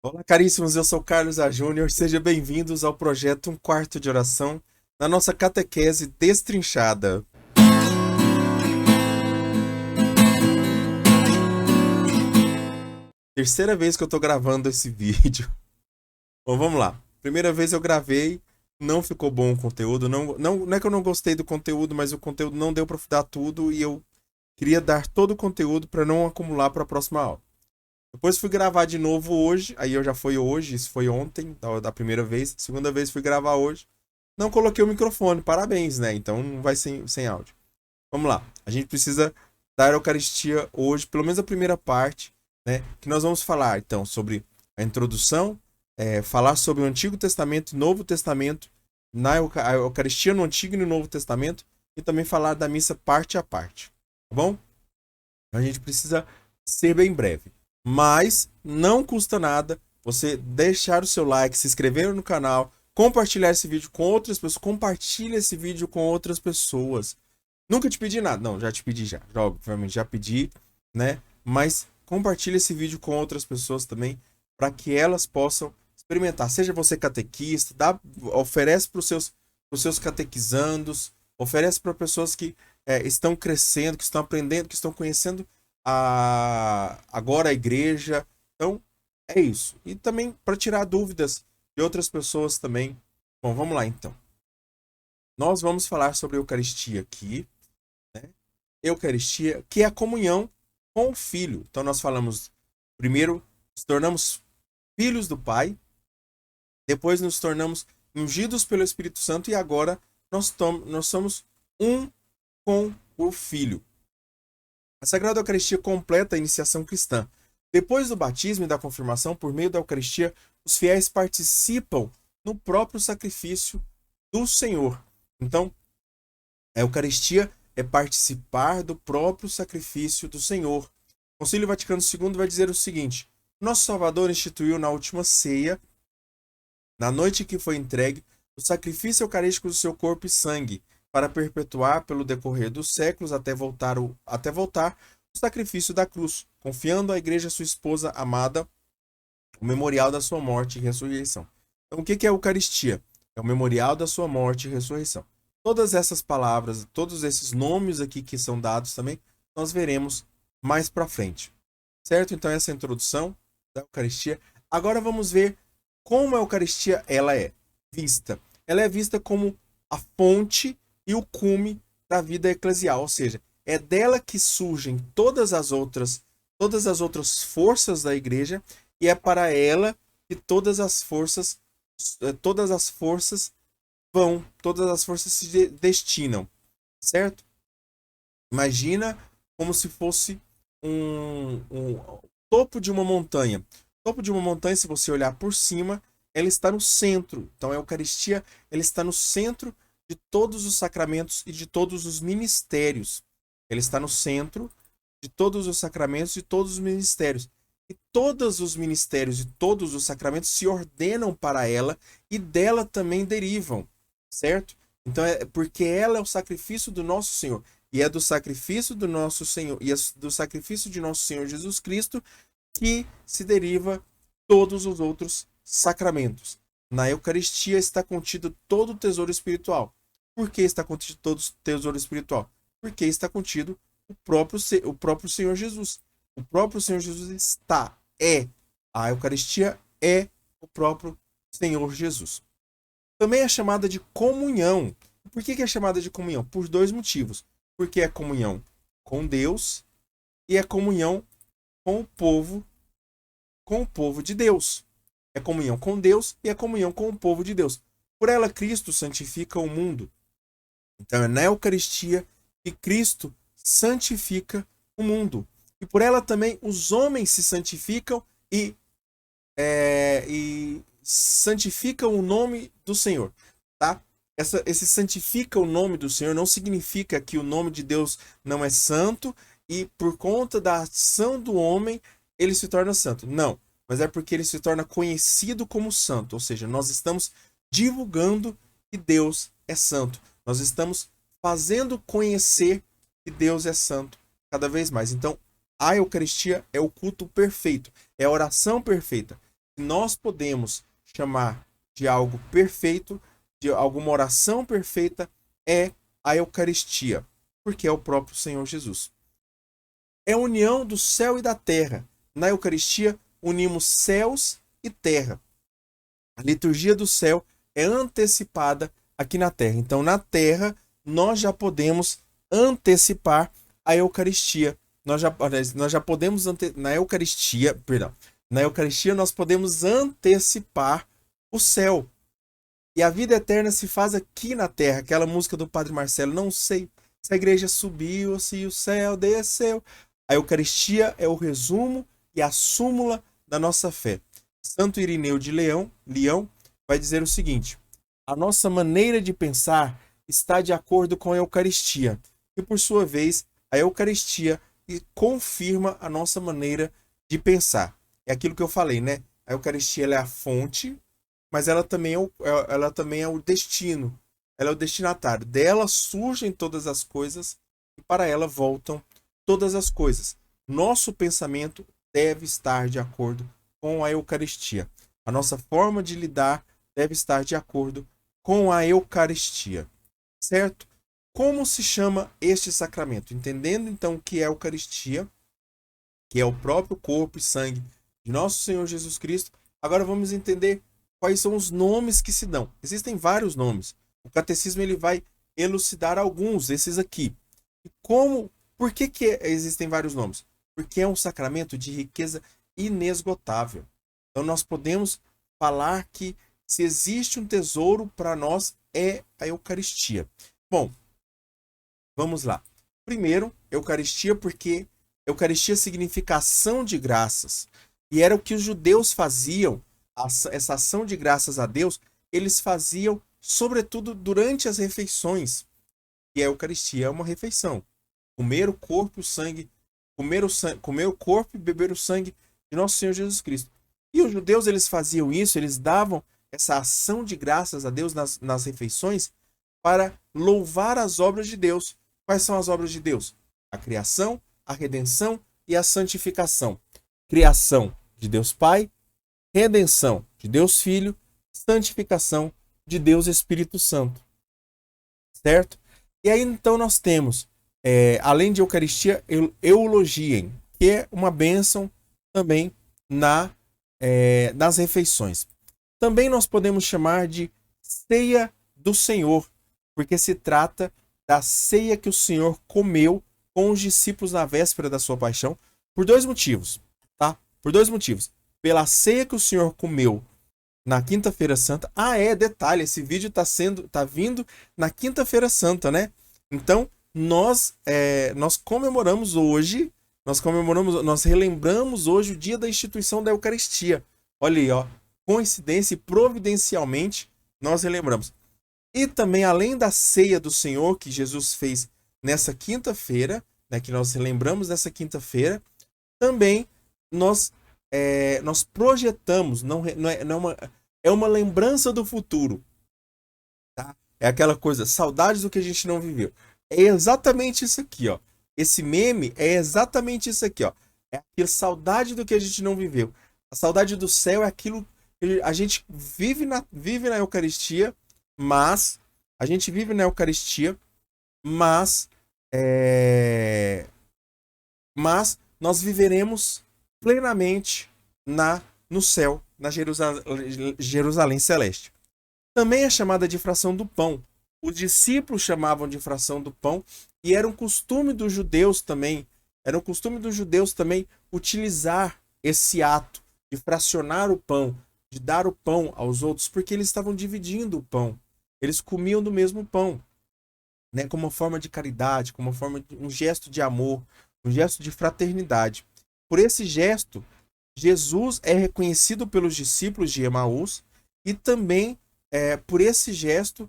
Olá, caríssimos, eu sou Carlos A. Júnior. Sejam bem-vindos ao projeto Um Quarto de Oração, na nossa catequese destrinchada. Terceira vez que eu tô gravando esse vídeo. Bom, vamos lá. Primeira vez eu gravei, não ficou bom o conteúdo. Não é que eu não gostei do conteúdo, mas o conteúdo não deu para dar tudo e eu queria dar todo o conteúdo para não acumular para a próxima aula. Depois fui gravar de novo hoje, aí eu já foi hoje, isso foi ontem, da primeira vez. Segunda vez fui gravar hoje. Não coloquei o microfone, parabéns, né? Então não vai sem áudio. Vamos lá. A gente precisa dar a Eucaristia hoje, pelo menos a primeira parte, né? Que nós vamos falar, então, sobre a introdução, falar sobre o Antigo Testamento e Novo Testamento, a Eucaristia no Antigo e no Novo Testamento, e também falar da missa parte a parte. Tá bom? A gente precisa ser bem breve. Mas não custa nada você deixar o seu like, se inscrever no canal, compartilhar esse vídeo com outras pessoas. Compartilha esse vídeo com outras pessoas. Nunca te pedi nada. Não, já te pedi já. Já, obviamente, já pedi, né? Mas compartilha esse vídeo com outras pessoas também, para que elas possam experimentar. Seja você catequista, oferece para os seus catequizandos, oferece para pessoas que estão crescendo, que estão aprendendo, que estão conhecendo agora a igreja. Então, é isso. E também para tirar dúvidas de outras pessoas também. Bom, vamos lá então. Nós vamos falar sobre a Eucaristia aqui, né? Eucaristia, que é a comunhão com o Filho. Então nós falamos, primeiro nos tornamos filhos do Pai, depois nos tornamos ungidos pelo Espírito Santo e agora nós somos um com o Filho. A Sagrada Eucaristia completa a iniciação cristã. Depois do batismo e da confirmação, por meio da Eucaristia, os fiéis participam no próprio sacrifício do Senhor. Então, a Eucaristia é participar do próprio sacrifício do Senhor. O Concílio Vaticano II vai dizer o seguinte: Nosso Salvador instituiu na última ceia, na noite que foi entregue, o sacrifício eucarístico do seu corpo e sangue, para perpetuar pelo decorrer dos séculos até voltar o sacrifício da cruz, confiando à Igreja sua esposa amada o memorial da sua morte e ressurreição. Então, o que é a Eucaristia? É o memorial da sua morte e ressurreição. Todas essas palavras, todos esses nomes aqui que são dados também, nós veremos mais para frente. Certo? Então, essa é a introdução da Eucaristia. Agora vamos ver como a Eucaristia ela é vista. Ela é vista como a fonte e o cume da vida eclesial, ou seja, é dela que surgem todas as outras forças da igreja e é para ela que todas as forças vão, todas as forças se destinam, certo? Imagina como se fosse um topo de uma montanha. O topo de uma montanha, se você olhar por cima, ela está no centro. Então a Eucaristia ela está no centro de todos os sacramentos e de todos os ministérios. Ela está no centro de todos os sacramentos e todos os ministérios. E todos os ministérios e todos os sacramentos se ordenam para ela e dela também derivam, certo? Então é porque ela é o sacrifício do nosso Senhor. E é do sacrifício do nosso Senhor e é do sacrifício de nosso Senhor Jesus Cristo que se deriva todos os outros sacramentos. Na Eucaristia está contido todo o tesouro espiritual. Por que está contido todo o tesouro espiritual? Porque está contido o próprio Senhor Jesus. O próprio Senhor Jesus a Eucaristia é o próprio Senhor Jesus. Também é chamada de comunhão. Por que é chamada de comunhão? Por dois motivos. Porque é comunhão com Deus e é comunhão com o povo de Deus. É comunhão com Deus e é comunhão com o povo de Deus. Por ela, Cristo santifica o mundo. Então é na Eucaristia que Cristo santifica o mundo. E por ela também os homens se santificam e santificam o nome do Senhor. Tá? Esse santifica o nome do Senhor não significa que o nome de Deus não é santo e por conta da ação do homem ele se torna santo. Não, mas é porque ele se torna conhecido como santo. Ou seja, nós estamos divulgando que Deus é santo. Nós estamos fazendo conhecer que Deus é santo cada vez mais. Então, a Eucaristia é o culto perfeito, é a oração perfeita. Se nós podemos chamar de algo perfeito, de alguma oração perfeita, é a Eucaristia, porque é o próprio Senhor Jesus. É a união do céu e da terra. Na Eucaristia, unimos céus e terra. A liturgia do céu é antecipada aqui na terra. Então, na terra, nós já podemos antecipar a Eucaristia. Nós já podemos, na Eucaristia, perdão, na Eucaristia nós podemos antecipar o céu. E a vida eterna se faz aqui na terra. Aquela música do Padre Marcelo, não sei se a igreja subiu ou se o céu desceu. A Eucaristia é o resumo e a súmula da nossa fé. Santo Irineu de Leão vai dizer o seguinte: a nossa maneira de pensar está de acordo com a Eucaristia, e por sua vez, a Eucaristia confirma a nossa maneira de pensar. É aquilo que eu falei, né? A Eucaristia ela é a fonte, mas ela também é o destino. Ela é o destinatário. Dela surgem todas as coisas e para ela voltam todas as coisas. Nosso pensamento deve estar de acordo com a Eucaristia. A nossa forma de lidar deve estar de acordo com a Eucaristia. Certo? Como se chama este sacramento? Entendendo então o que é a Eucaristia, que é o próprio corpo e sangue de nosso Senhor Jesus Cristo, agora vamos entender quais são os nomes que se dão. Existem vários nomes. O catecismo ele vai elucidar alguns, esses aqui. E por que existem vários nomes? Porque é um sacramento de riqueza inesgotável. Então nós podemos falar que se existe um tesouro para nós é a Eucaristia. Bom, vamos lá. Primeiro, Eucaristia, porque Eucaristia significa ação de graças. E era o que os judeus faziam, essa ação de graças a Deus, eles faziam sobretudo durante as refeições. E a Eucaristia é uma refeição. Comer o corpo e o sangue, comer o corpo e beber o sangue de nosso Senhor Jesus Cristo. E os judeus, eles faziam isso, eles davam essa ação de graças a Deus nas refeições para louvar as obras de Deus. Quais são as obras de Deus? A criação, a redenção e a santificação. Criação de Deus Pai, redenção de Deus Filho, santificação de Deus Espírito Santo. Certo? E aí então nós temos, além de Eucaristia, eulogiem, que é uma bênção também nas refeições. Também nós podemos chamar de ceia do Senhor, porque se trata da ceia que o Senhor comeu com os discípulos na véspera da sua paixão, por dois motivos, tá? Por dois motivos. Pela ceia que o Senhor comeu na Quinta-feira Santa. Detalhe, esse vídeo tá vindo na Quinta-feira Santa, né? Então, nós comemoramos hoje, nós relembramos hoje o dia da instituição da Eucaristia. Olha aí, ó, coincidência e providencialmente nós relembramos. E também, além da ceia do Senhor que Jesus fez nessa quinta-feira, né, que nós relembramos nessa quinta-feira, também nós projetamos, é uma lembrança do futuro. Tá? É aquela coisa, saudades do que a gente não viveu. É exatamente isso aqui, ó. Esse meme é exatamente isso aqui, ó. É aquela saudade do que a gente não viveu. A saudade do céu é aquilo que a gente vive na Eucaristia, mas mas nós viveremos plenamente no céu, na Jerusalém celeste. Também é chamada de fração do pão. Os discípulos chamavam de fração do pão e era um costume dos judeus também, utilizar esse ato de fracionar o pão, de dar o pão aos outros, porque eles estavam dividindo o pão. Eles comiam do mesmo pão, né, como uma forma de caridade, como uma forma de um gesto de amor, um gesto de fraternidade. Por esse gesto, Jesus é reconhecido pelos discípulos de Emaús e também por esse gesto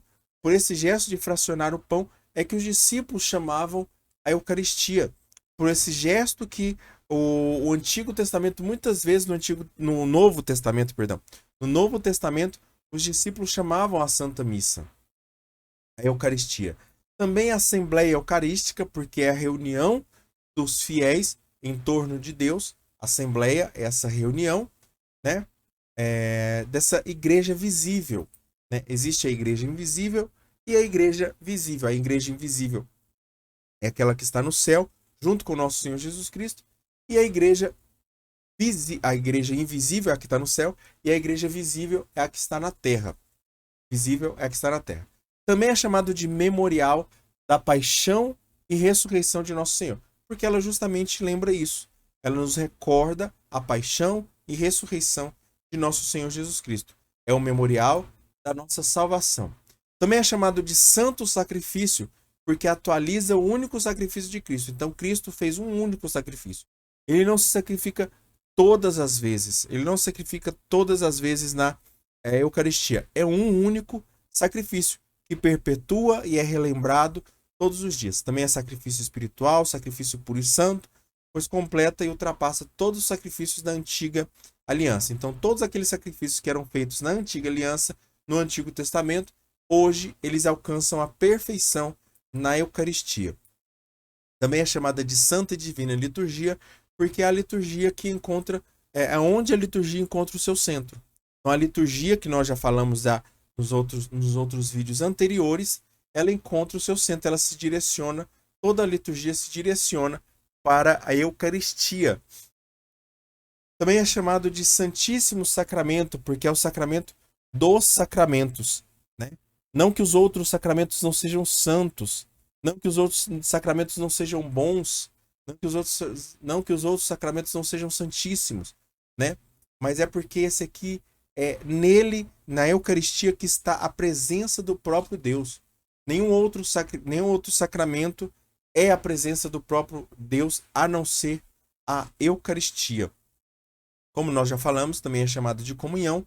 de fracionar o pão é que os discípulos chamavam a Eucaristia. Por esse gesto que o Antigo Testamento, muitas vezes no Novo Testamento, os discípulos chamavam a Santa Missa, a Eucaristia. Também a Assembleia Eucarística, porque é a reunião dos fiéis em torno de Deus. Assembleia é essa reunião, né? dessa igreja visível, né? Existe a igreja invisível e a igreja visível. A igreja invisível é aquela que está no céu, junto com o nosso Senhor Jesus Cristo, e a igreja invisível é a que está no céu, e a igreja visível é a que está na terra. Visível é a que está na terra. Também é chamado de memorial da paixão e ressurreição de nosso Senhor, porque ela justamente lembra isso. Ela nos recorda a paixão e ressurreição de nosso Senhor Jesus Cristo. É o memorial da nossa salvação. Também é chamado de santo sacrifício, porque atualiza o único sacrifício de Cristo. Então, Cristo fez um único sacrifício. Ele não se sacrifica todas as vezes. Ele não se sacrifica todas as vezes na Eucaristia. É um único sacrifício que perpetua e é relembrado todos os dias. Também é sacrifício espiritual, sacrifício puro e santo, pois completa e ultrapassa todos os sacrifícios da antiga aliança. Então, todos aqueles sacrifícios que eram feitos na antiga aliança, no Antigo Testamento, hoje eles alcançam a perfeição na Eucaristia. Também é chamada de Santa e Divina Liturgia, porque é a liturgia que encontra, é onde a liturgia encontra o seu centro. Então, a liturgia que nós já falamos nos outros vídeos anteriores, ela encontra o seu centro, ela se direciona, toda a liturgia se direciona para a Eucaristia. Também é chamado de Santíssimo Sacramento, porque é o sacramento dos sacramentos, né? Não que os outros sacramentos não sejam santos, não que os outros sacramentos não sejam bons, não que os outros sacramentos não sejam santíssimos, né? Mas é porque esse aqui nele, na Eucaristia, que está a presença do próprio Deus. Nenhum outro sacramento é a presença do próprio Deus, a não ser a Eucaristia. Como nós já falamos, também é chamado de comunhão,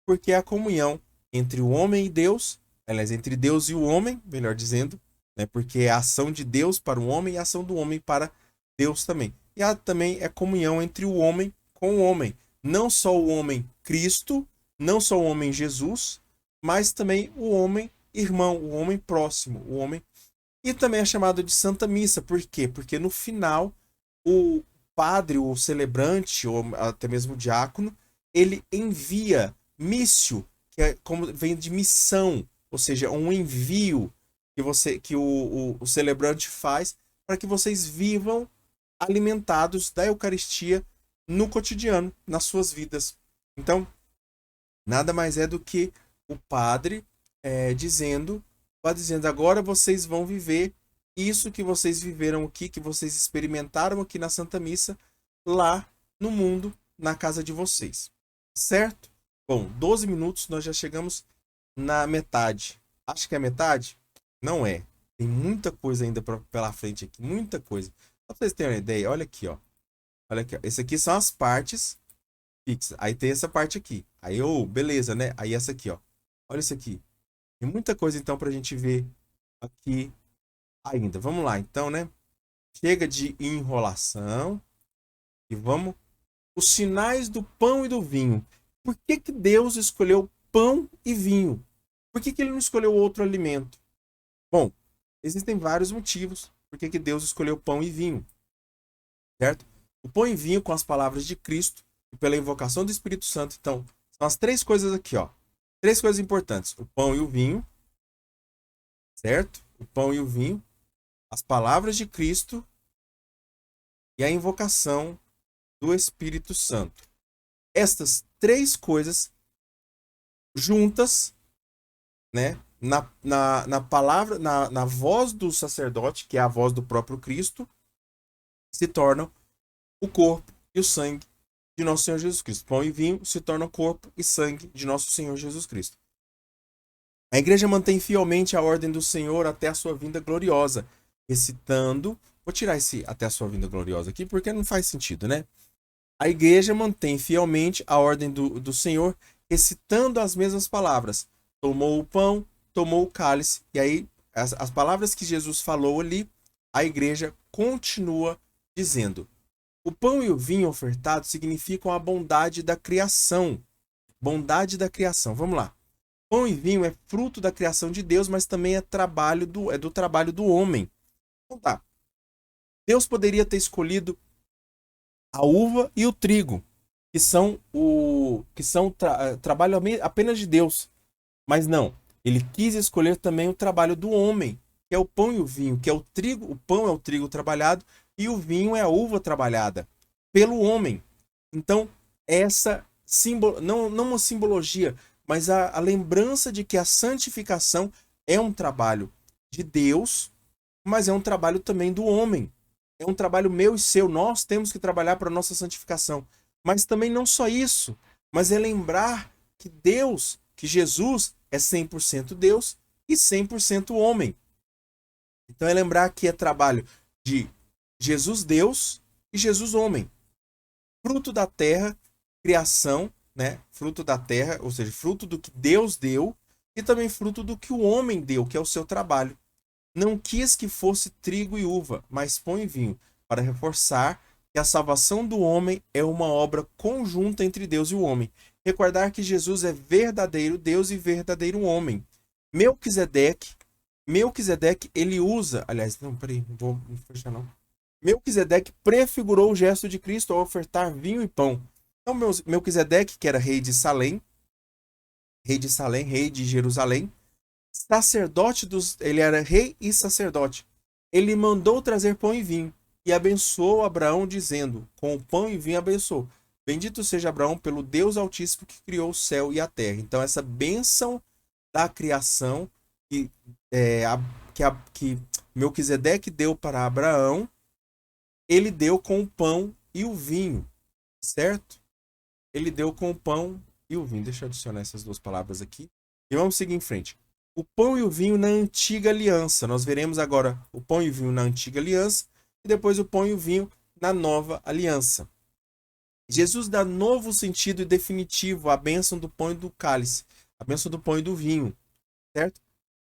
porque é a comunhão entre o homem e Deus, aliás, entre Deus e o homem, melhor dizendo, né? Porque é a ação de Deus para o homem e a ação do homem para Deus também. E também é comunhão entre o homem com o homem. Não só o homem Cristo, não só o homem Jesus, mas também o homem irmão, o homem próximo, o homem. E também é chamado de Santa Missa. Por quê? Porque no final, o padre, o celebrante, ou até mesmo o diácono, ele envia missio, que é como vem de missão, ou seja, um envio que o celebrante faz para que vocês vivam alimentados da Eucaristia no cotidiano, nas suas vidas. Então, nada mais é do que o padre dizendo agora vocês vão viver isso que vocês viveram aqui, que vocês experimentaram aqui na Santa Missa, lá no mundo, na casa de vocês. Certo? Bom, 12 minutos, nós já chegamos na metade. Acho que é a metade? Não é. Tem muita coisa ainda pela frente aqui, muita coisa. Só pra vocês terem uma ideia, olha aqui, ó. Olha aqui, ó. Esse aqui são as partes fixas. Aí tem essa parte aqui. Aí, beleza, né? Aí essa aqui, ó. Olha isso aqui. Tem muita coisa, então, pra gente ver aqui ainda. Vamos lá, então, né? Chega de enrolação e vamos. Os sinais do pão e do vinho. Por que Deus escolheu pão e vinho? Por que ele não escolheu outro alimento? Bom, existem vários motivos por que Deus escolheu pão e vinho. Certo? O pão e vinho com as palavras de Cristo e pela invocação do Espírito Santo. Então, são as três coisas aqui, ó. Três coisas importantes. O pão e o vinho. Certo? O pão e o vinho. As palavras de Cristo e a invocação do Espírito Santo. Estas três coisas juntas, né, na palavra, na voz do sacerdote, que é a voz do próprio Cristo, se tornam o corpo e o sangue de nosso Senhor Jesus Cristo. Pão e vinho se tornam corpo e sangue de nosso Senhor Jesus Cristo. A igreja mantém fielmente a ordem do Senhor até a sua vinda gloriosa, recitando. Vou tirar esse até a sua vinda gloriosa aqui, porque não faz sentido, né? A igreja mantém fielmente a ordem do Senhor, recitando as mesmas palavras. Tomou o pão, tomou o cálice. E aí, as palavras que Jesus falou ali, a igreja continua dizendo. O pão e o vinho ofertados significam a bondade da criação. Bondade da criação. Vamos lá. Pão e vinho é fruto da criação de Deus, mas também é do trabalho do homem. Então tá. Deus poderia ter escolhido a uva e o trigo. trabalho apenas de Deus. Mas não, ele quis escolher também o trabalho do homem, que é o pão e o vinho, que é o trigo, o pão é o trigo trabalhado e o vinho é a uva trabalhada pelo homem. Então, essa não uma simbologia, mas a lembrança de que a santificação é um trabalho de Deus, mas é um trabalho também do homem. É um trabalho meu e seu. Nós temos que trabalhar para a nossa santificação. Mas também não só isso, mas é lembrar que Deus, que Jesus é 100% Deus e 100% homem. Então é lembrar que é trabalho de Jesus Deus e Jesus homem. Fruto da terra, criação, né? Fruto da terra, ou seja, fruto do que Deus deu e também fruto do que o homem deu, que é o seu trabalho. Não quis que fosse trigo e uva, mas pão e vinho, para reforçar que a salvação do homem é uma obra conjunta entre Deus e o homem. Recordar que Jesus é verdadeiro Deus e verdadeiro homem. Melquisedeque, ele usa, aliás, não, peraí, não vou fechar não. Melquisedeque prefigurou o gesto de Cristo ao ofertar vinho e pão. Então, Melquisedeque, que era rei de Salém, rei de Jerusalém, sacerdote ele era rei e sacerdote. Ele mandou trazer pão e vinho e abençoou Abraão, dizendo: com o pão e vinho abençoou. Bendito seja Abraão pelo Deus Altíssimo que criou o céu e a terra. Então, essa bênção da criação que Melquisedeque deu para Abraão, ele deu com o pão e o vinho, certo? Ele deu com o pão e o vinho. Deixa eu adicionar essas duas palavras aqui. E vamos seguir em frente. O pão e o vinho na antiga aliança. Nós veremos agora o pão e o vinho na antiga aliança e depois o pão e o vinho na nova aliança. Jesus dá novo sentido e definitivo à bênção do pão e do cálice, a bênção do pão e do vinho, certo?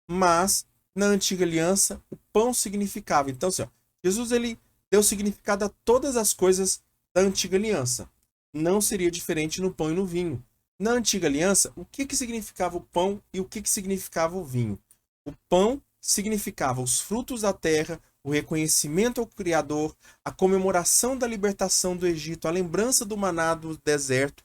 Mas na antiga aliança o pão significava. Então, assim, ó, Jesus ele deu significado a todas as coisas da antiga aliança. Não seria diferente no pão e no vinho. Na antiga aliança, o que significava o pão e o que significava o vinho? O pão significava os frutos da terra, o reconhecimento ao Criador, a comemoração da libertação do Egito, a lembrança do maná do deserto.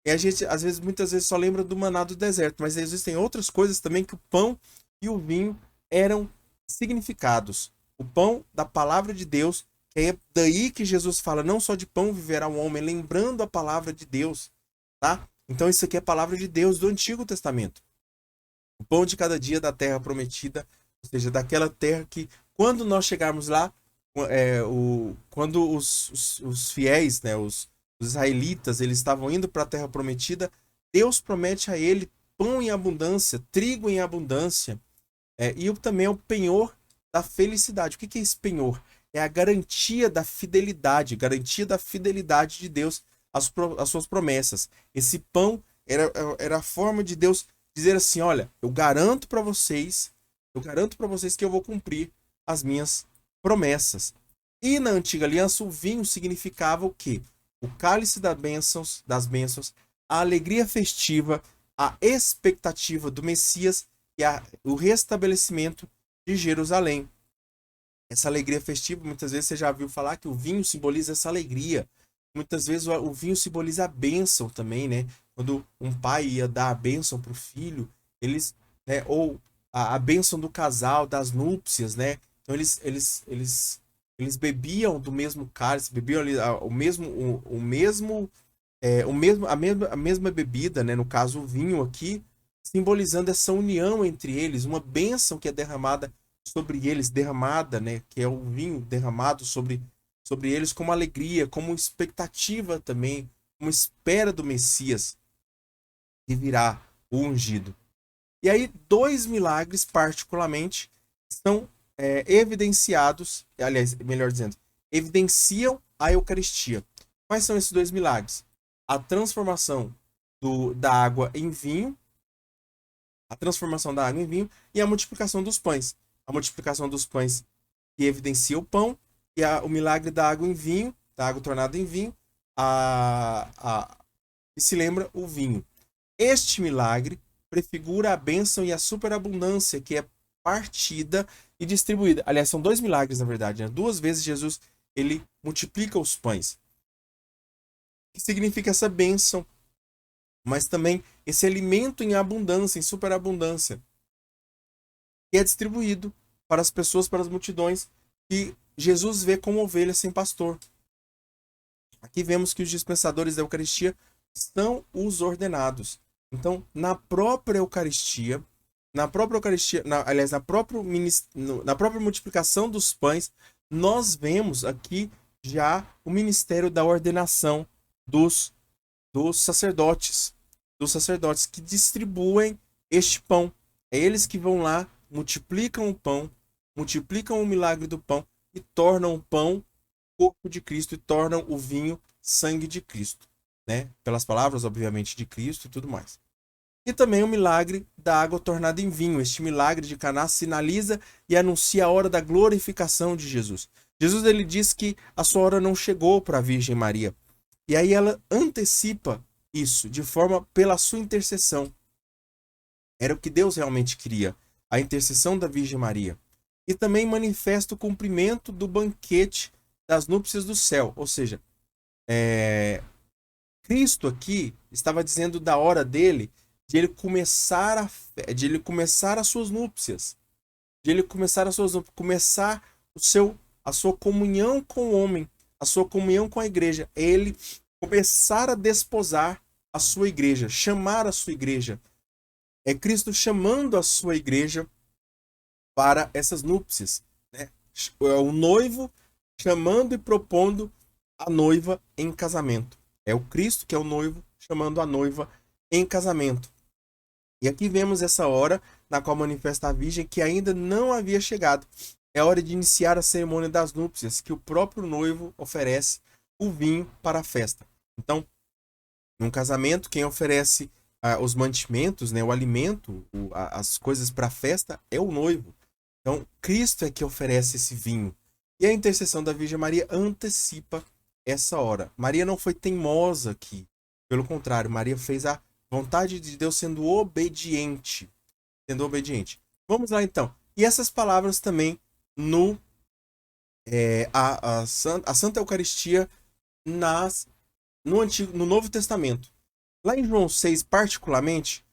E a gente, muitas vezes, só lembra do maná do deserto, mas existem outras coisas também que o pão e o vinho eram significados. O pão da palavra de Deus, que é daí que Jesus fala, não só de pão viverá o homem, lembrando a palavra de Deus, tá? Então isso aqui é a palavra de Deus do Antigo Testamento. O pão de cada dia da terra prometida, ou seja, daquela terra que, quando nós chegarmos lá, quando os fiéis, né, os israelitas, eles estavam indo para a terra prometida, Deus promete a ele pão em abundância, trigo em abundância, e também é o penhor da felicidade. O que é esse penhor? É a garantia da fidelidade de Deus às suas promessas. Esse pão era a forma de Deus dizer assim, olha, eu garanto para vocês que eu vou cumprir as minhas promessas. E na antiga aliança, o vinho significava o quê? O cálice das bênçãos, a alegria festiva, a expectativa do Messias e o restabelecimento de Jerusalém. Essa alegria festiva, muitas vezes você já viu falar que o vinho simboliza essa alegria. Muitas vezes o vinho simboliza a bênção também, né? Quando um pai ia dar a bênção para o filho, eles, né? Ou a bênção do casal, das núpcias, né? Então eles bebiam do mesmo cálice, bebiam ali a mesma bebida, né? No caso o vinho aqui, simbolizando essa união entre eles, uma bênção que é derramada sobre eles, né? Que é o vinho derramado sobre eles como alegria, como expectativa também, como espera do Messias que virá, o ungido. E aí, dois milagres, particularmente, são evidenciados, aliás, melhor dizendo, evidenciam a Eucaristia. Quais são esses dois milagres? A transformação da água em vinho, e a multiplicação dos pães. A multiplicação dos pães que evidencia o pão, e o milagre da água em vinho, da água tornada em vinho, e se lembra o vinho. Este milagre prefigura a bênção e a superabundância que é partida e distribuída. Aliás, são dois milagres, na verdade, né? Duas vezes Jesus ele multiplica os pães. que significa essa bênção, mas também esse alimento em abundância, em superabundância, que é distribuído para as pessoas, para as multidões, que Jesus vê como ovelhas sem pastor. Aqui vemos que os dispensadores da Eucaristia são os ordenados. Então, na própria Eucaristia, aliás, na própria multiplicação dos pães, nós vemos aqui já o ministério da ordenação dos, dos sacerdotes, que distribuem este pão. É eles que vão lá, multiplicam o pão, multiplicam o milagre do pão e tornam o pão corpo de Cristo e tornam o vinho sangue de Cristo, né? Pelas palavras, obviamente, de Cristo e tudo mais. E também o milagre da água tornada em vinho. Este milagre de Caná sinaliza e anuncia a hora da glorificação de Jesus. Jesus, ele diz que a sua hora não chegou para a Virgem Maria. E aí ela antecipa isso de forma pela sua intercessão. Era o que Deus realmente queria, a intercessão da Virgem Maria. E também manifesta o cumprimento do banquete das núpcias do céu. Ou seja, Cristo aqui estava dizendo da hora dele, de ele começar as suas núpcias, começar a sua comunhão com o homem, a sua comunhão com a igreja, ele começar a desposar a sua igreja, chamar a sua igreja. É Cristo chamando a sua igreja para essas núpcias, né? É o noivo chamando e propondo a noiva em casamento. É o Cristo que é o noivo chamando a noiva em casamento. E aqui vemos essa hora na qual manifesta a Virgem que ainda não havia chegado. É hora de iniciar a cerimônia das núpcias, que o próprio noivo oferece o vinho para a festa. Então, num casamento, quem oferece os mantimentos, né, o alimento, as coisas para a festa, é o noivo. Então, Cristo é que oferece esse vinho. E a intercessão da Virgem Maria antecipa essa hora. Maria não foi teimosa aqui. Pelo contrário, Maria fez a vontade de Deus sendo obediente. Vamos lá, então. E essas palavras também a Santa Eucaristia no Novo Testamento. Lá em João 6, particularmente,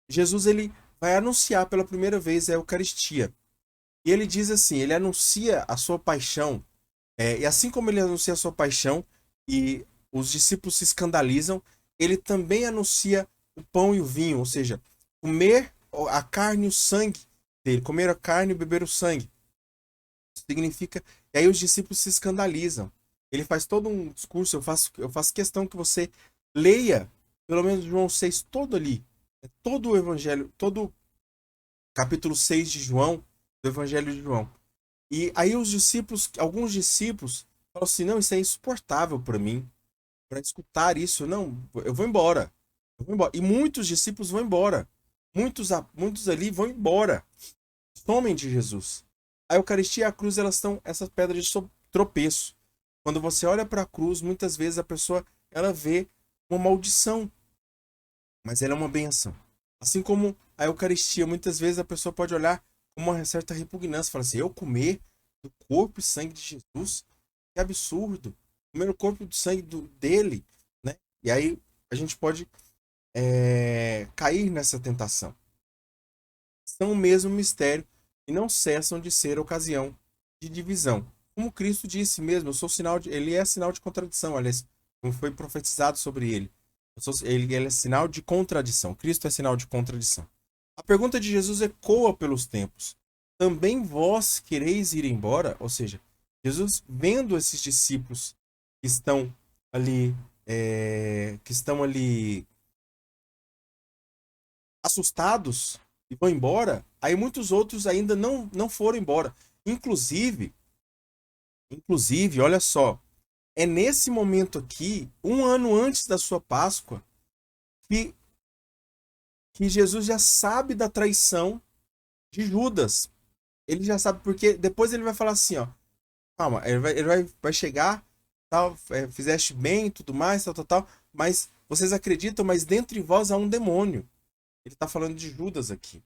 Jesus ele vai anunciar pela primeira vez a Eucaristia. E ele diz assim, ele anuncia a sua paixão, e assim como ele anuncia a sua paixão e os discípulos se escandalizam, ele também anuncia o pão e o vinho, ou seja, comer a carne e o sangue dele, comer a carne e beber o sangue. Significa, e aí os discípulos se escandalizam. Ele faz todo um discurso, eu faço questão que você leia, pelo menos João 6 todo ali, todo o evangelho, todo o capítulo 6 de João, do evangelho de João. E aí alguns discípulos falam assim, não, isso é insuportável para mim, para escutar isso, não, eu vou embora. E muitos discípulos vão embora. Muitos ali vão embora. Somem de Jesus. A Eucaristia e a cruz, elas são essas pedras de tropeço. Quando você olha para a cruz, muitas vezes a pessoa ela vê uma maldição, mas ela é uma bênção. Assim como a Eucaristia, muitas vezes a pessoa pode olhar com uma certa repugnância, falar assim, eu comer do corpo e sangue de Jesus? Que absurdo! Comer o corpo e o sangue dele, né? E aí a gente pode cair nessa tentação. São o mesmo mistério e não cessam de ser ocasião de divisão. Como Cristo disse mesmo, ele é sinal de contradição, aliás, como foi profetizado sobre ele. Ele é sinal de contradição. Cristo é sinal de contradição. A pergunta de Jesus ecoa pelos tempos. Também vós quereis ir embora? Ou seja, Jesus vendo esses discípulos que estão ali assustados e vão embora, aí muitos outros ainda não foram embora. Inclusive, olha só, é nesse momento aqui, um ano antes da sua Páscoa, que Jesus já sabe da traição de Judas. Ele já sabe, porque depois ele vai falar assim, ó, calma, ele vai chegar, tal, fizeste bem e tudo mais, tal, mas vocês acreditam, mas dentro de vós há um demônio. Ele está falando de Judas aqui.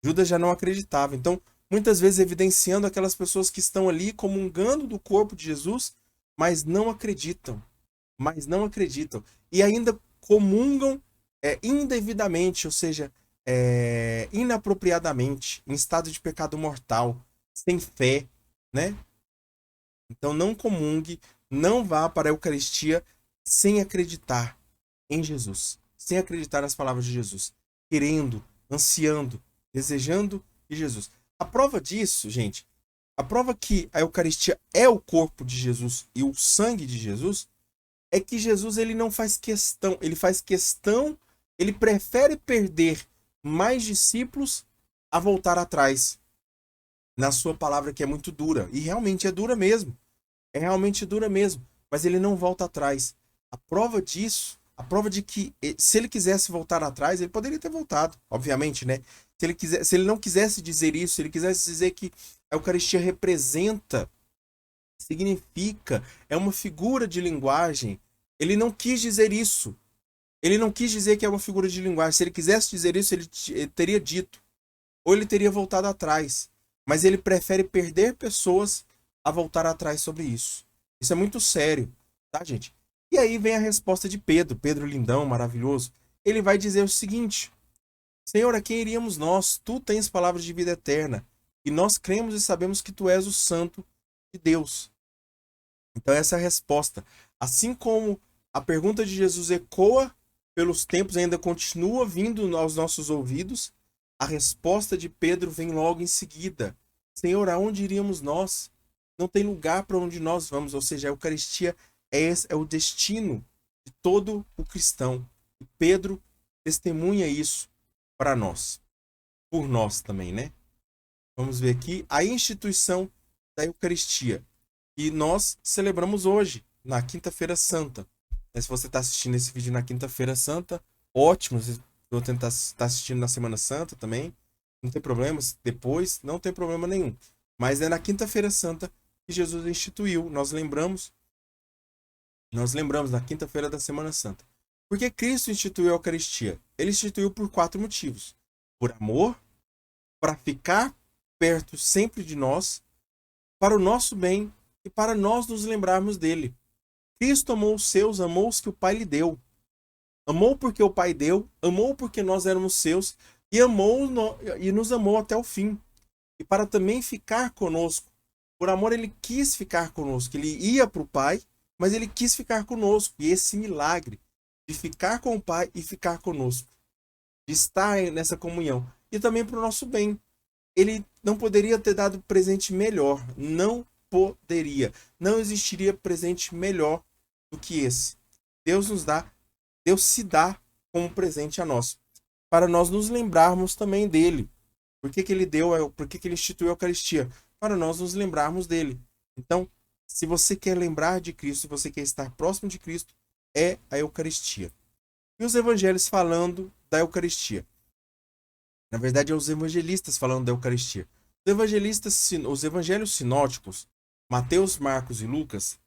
Judas já não acreditava. Então, muitas vezes evidenciando aquelas pessoas que estão ali comungando do corpo de Jesus, mas não acreditam. mas não acreditam. E ainda comungam indevidamente, ou seja, inapropriadamente, em estado de pecado mortal, sem fé, né? Então não comungue, não vá para a Eucaristia sem acreditar em Jesus, sem acreditar nas palavras de Jesus, querendo, ansiando, desejando de Jesus. A prova disso, gente, a prova que a Eucaristia é o corpo de Jesus e o sangue de Jesus é que Jesus ele não faz questão, ele faz questão, ele prefere perder mais discípulos a voltar atrás na sua palavra que é muito dura. E realmente é dura mesmo. É realmente dura mesmo. Mas ele não volta atrás. A prova disso, a prova de que se ele quisesse voltar atrás, ele poderia ter voltado, obviamente, né? Se ele não quisesse dizer isso, se ele quisesse dizer que a Eucaristia representa, significa, é uma figura de linguagem, ele não quis dizer isso. Ele não quis dizer que é uma figura de linguagem. Se ele quisesse dizer isso, ele teria dito. Ou ele teria voltado atrás. Mas ele prefere perder pessoas a voltar atrás sobre isso. Isso é muito sério, tá, gente? E aí vem a resposta de Pedro. Pedro lindão, maravilhoso. Ele vai dizer o seguinte: Senhor, a quem iríamos nós? Tu tens palavras de vida eterna. E nós cremos e sabemos que tu és o Santo de Deus. Então essa é a resposta. Assim como a pergunta de Jesus ecoa pelos tempos, ainda continua vindo aos nossos ouvidos, a resposta de Pedro vem logo em seguida. Senhor, aonde iríamos nós? Não tem lugar para onde nós vamos. Ou seja, a Eucaristia é o destino de todo o cristão. E Pedro testemunha isso para nós. Por nós também, né? Vamos ver aqui a instituição da Eucaristia. E nós celebramos hoje, na Quinta-feira Santa. Se você está assistindo esse vídeo na Quinta-feira Santa, ótimo. Se você está assistindo na Semana Santa também, não tem problema. Depois, não tem problema nenhum. Mas é na Quinta-feira Santa que Jesus instituiu. Nós lembramos na Quinta-feira da Semana Santa. Por que Cristo instituiu a Eucaristia? Ele instituiu por 4 motivos. Por amor, para ficar perto sempre de nós, para o nosso bem e para nós nos lembrarmos dele. Cristo amou os seus, amou os que o Pai lhe deu. Amou porque o Pai deu, amou porque nós éramos seus e nos amou até o fim. E para também ficar conosco. Por amor ele quis ficar conosco. Ele ia para o Pai, mas ele quis ficar conosco. E esse milagre de ficar com o Pai e ficar conosco, de estar nessa comunhão. E também para o nosso bem. Ele não poderia ter dado presente melhor. Não poderia. Não existiria presente melhor do que esse. Deus se dá como presente a nós, para nós nos lembrarmos também dele. Por que ele instituiu a Eucaristia? Para nós nos lembrarmos dele. Então, se você quer lembrar de Cristo, se você quer estar próximo de Cristo, é a Eucaristia. E os evangelhos falando da Eucaristia? Na verdade, é os evangelistas falando da Eucaristia. Os evangelhos sinóticos, Mateus, Marcos e Lucas,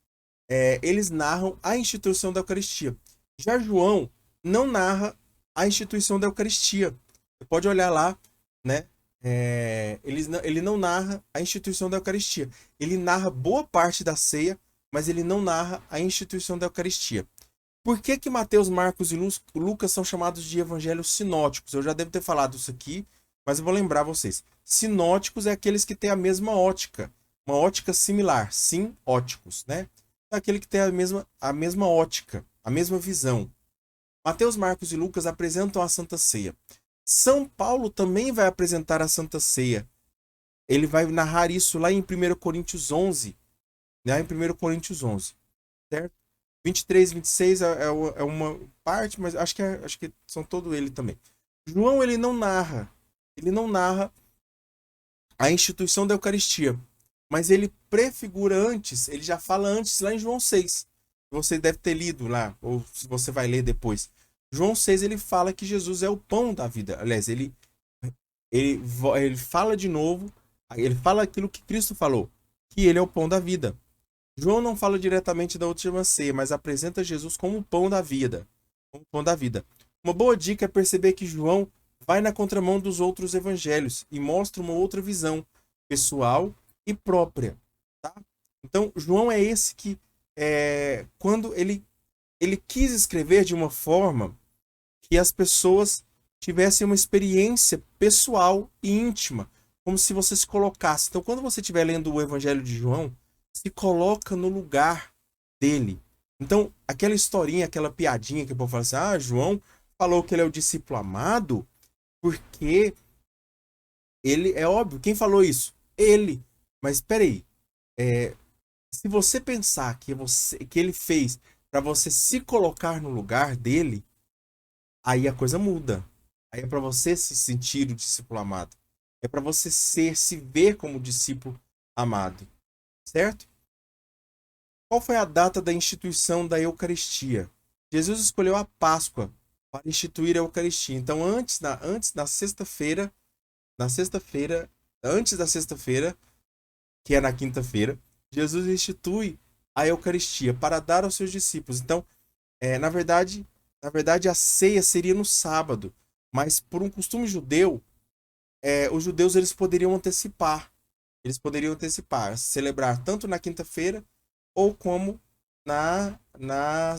eles narram a instituição da Eucaristia. Já João não narra a instituição da Eucaristia. Você pode olhar lá, né? Ele não narra a instituição da Eucaristia. Ele narra boa parte da ceia, mas ele não narra a instituição da Eucaristia. Por que Mateus, Marcos e Lucas são chamados de evangelhos sinóticos? Eu já devo ter falado isso aqui, mas eu vou lembrar vocês. Sinóticos é aqueles que têm a mesma ótica, uma ótica similar, óticos, né? É aquele que tem a mesma ótica, a mesma visão. Mateus, Marcos e Lucas apresentam a Santa Ceia. São Paulo também vai apresentar a Santa Ceia. Ele vai narrar isso lá em 1 Coríntios 11, né? Em 1 Coríntios 11, certo? 23, 26 é uma parte, mas acho que são todo ele também. João, ele não narra a instituição da Eucaristia, mas ele prefigura antes, ele já fala antes lá em João 6. Você deve ter lido lá, ou se você vai ler depois. João 6, ele fala que Jesus é o pão da vida. Aliás, ele fala de novo, ele fala aquilo que Cristo falou, que ele é o pão da vida. João não fala diretamente da última ceia, mas apresenta Jesus como o pão da vida. Uma boa dica é perceber que João vai na contramão dos outros evangelhos e mostra uma outra visão pessoal e própria. Tá? Então, João é esse que, quando ele ele quis escrever de uma forma que as pessoas tivessem uma experiência pessoal e íntima, como se você se colocasse. Então, quando você estiver lendo o Evangelho de João, se coloca no lugar dele. Então, aquela historinha, aquela piadinha que o povo fala assim: ah, João falou que ele é o discípulo amado porque ele, é óbvio, quem falou isso? Ele. Mas espera aí, se você pensar que ele fez para você se colocar no lugar dele, aí a coisa muda. Aí é para você se sentir o discípulo amado. É para você se ver como discípulo amado, certo? Qual foi a data da instituição da Eucaristia? Jesus escolheu a Páscoa para instituir a Eucaristia. Então, antes da sexta-feira, na sexta-feira, antes da sexta-feira, que é na quinta-feira, Jesus institui a Eucaristia para dar aos seus discípulos. Então, na verdade, a ceia seria no sábado, mas por um costume judeu, os judeus eles poderiam antecipar. Eles poderiam antecipar, celebrar tanto na quinta-feira ou como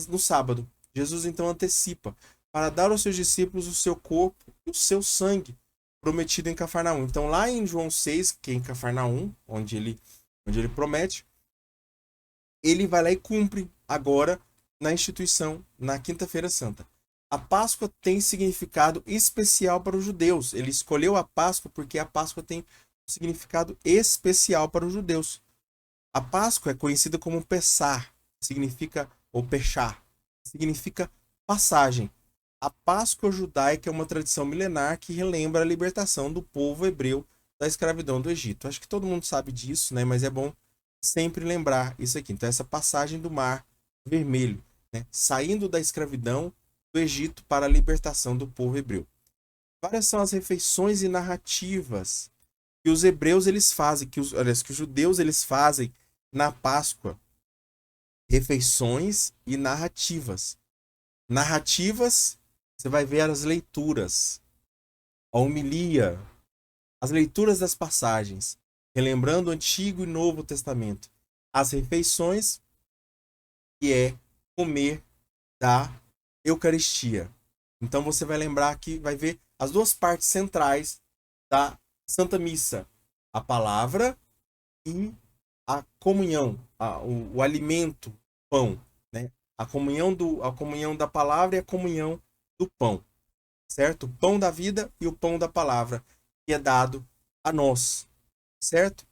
no sábado. Jesus então antecipa para dar aos seus discípulos o seu corpo e o seu sangue prometido em Cafarnaum. Então lá em João 6, que é em Cafarnaum, onde ele promete, ele vai lá e cumpre agora na instituição, na Quinta-feira Santa. A Páscoa tem significado especial para os judeus. Ele escolheu a Páscoa porque a Páscoa tem um significado especial para os judeus. A Páscoa é conhecida como Pessar, significa, ou Pechá, significa passagem. A Páscoa judaica é uma tradição milenar que relembra a libertação do povo hebreu da escravidão do Egito. Acho que todo mundo sabe disso, né? Mas é bom sempre lembrar isso aqui. Então, essa passagem do Mar Vermelho, né? Saindo da escravidão do Egito para a libertação do povo hebreu. Várias são as refeições e narrativas que os hebreus eles fazem, que os judeus eles fazem na Páscoa. Refeições e narrativas. Narrativas, você vai ver as leituras, a homilia, as leituras das passagens, relembrando o Antigo e Novo Testamento. As refeições, que é comer da Eucaristia. Então você vai lembrar que vai ver as duas partes centrais da Santa Missa: a palavra e a comunhão, o alimento, pão, né? A comunhão da palavra e a comunhão do pão, certo? O pão da vida e o pão da palavra que é dado a nós, certo?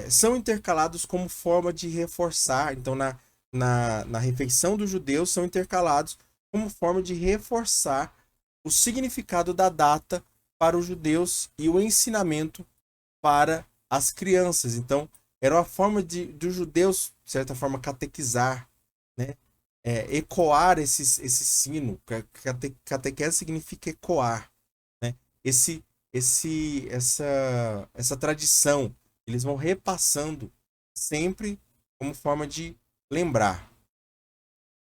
São intercalados como forma de reforçar. Então, na refeição dos judeus, são intercalados como forma de reforçar o significado da data para os judeus e o ensinamento para as crianças. Então, era uma forma dos judeus, de certa forma, catequizar, né? Ecoar esse sino. Catequese significa ecoar, né? Essa tradição. Eles vão repassando sempre como forma de lembrar.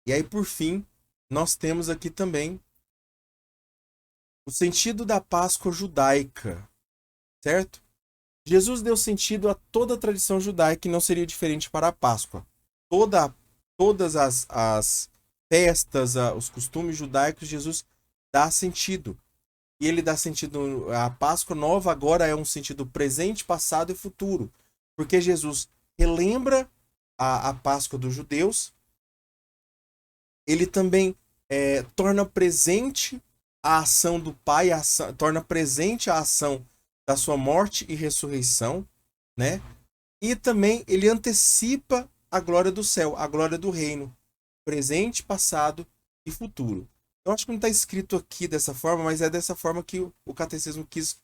E aí, por fim, nós temos aqui também o sentido da Páscoa judaica, certo? Jesus deu sentido a toda a tradição judaica e não seria diferente para a Páscoa. Todas as festas, os costumes judaicos, Jesus dá sentido. E ele dá sentido. A Páscoa nova agora é um sentido presente, passado e futuro. Porque Jesus relembra a Páscoa dos judeus. Ele também torna presente a ação do Pai, torna presente a ação da sua morte e ressurreição, né? E também ele antecipa a glória do céu, a glória do reino, presente, passado e futuro. Eu acho que não está escrito aqui dessa forma, mas é dessa forma que o catecismo quis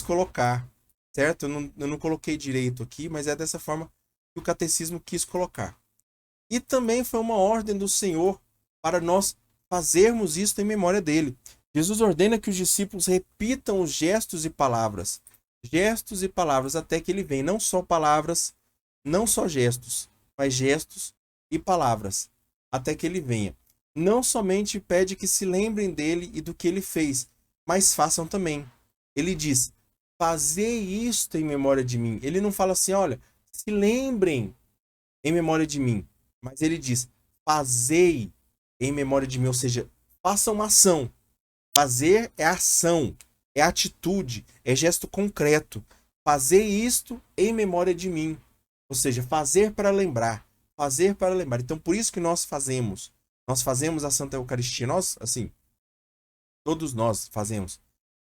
colocar, certo? Eu não coloquei direito aqui, mas é dessa forma que o catecismo quis colocar. E também foi uma ordem do Senhor para nós fazermos isto em memória dele. Jesus ordena que os discípulos repitam os gestos e palavras até que ele venha. Não só palavras, não só gestos, mas gestos e palavras até que ele venha. Não somente pede que se lembrem dele e do que ele fez, mas façam também. Ele diz: fazei isto em memória de mim. Ele não fala assim: olha, se lembrem em memória de mim. Mas ele diz: fazei em memória de mim, ou seja, faça uma ação. Fazer é ação, é atitude, é gesto concreto. Fazer isto em memória de mim, ou seja, fazer para lembrar, fazer para lembrar. Então, por isso que nós fazemos a Santa Eucaristia, nós, assim, todos nós fazemos.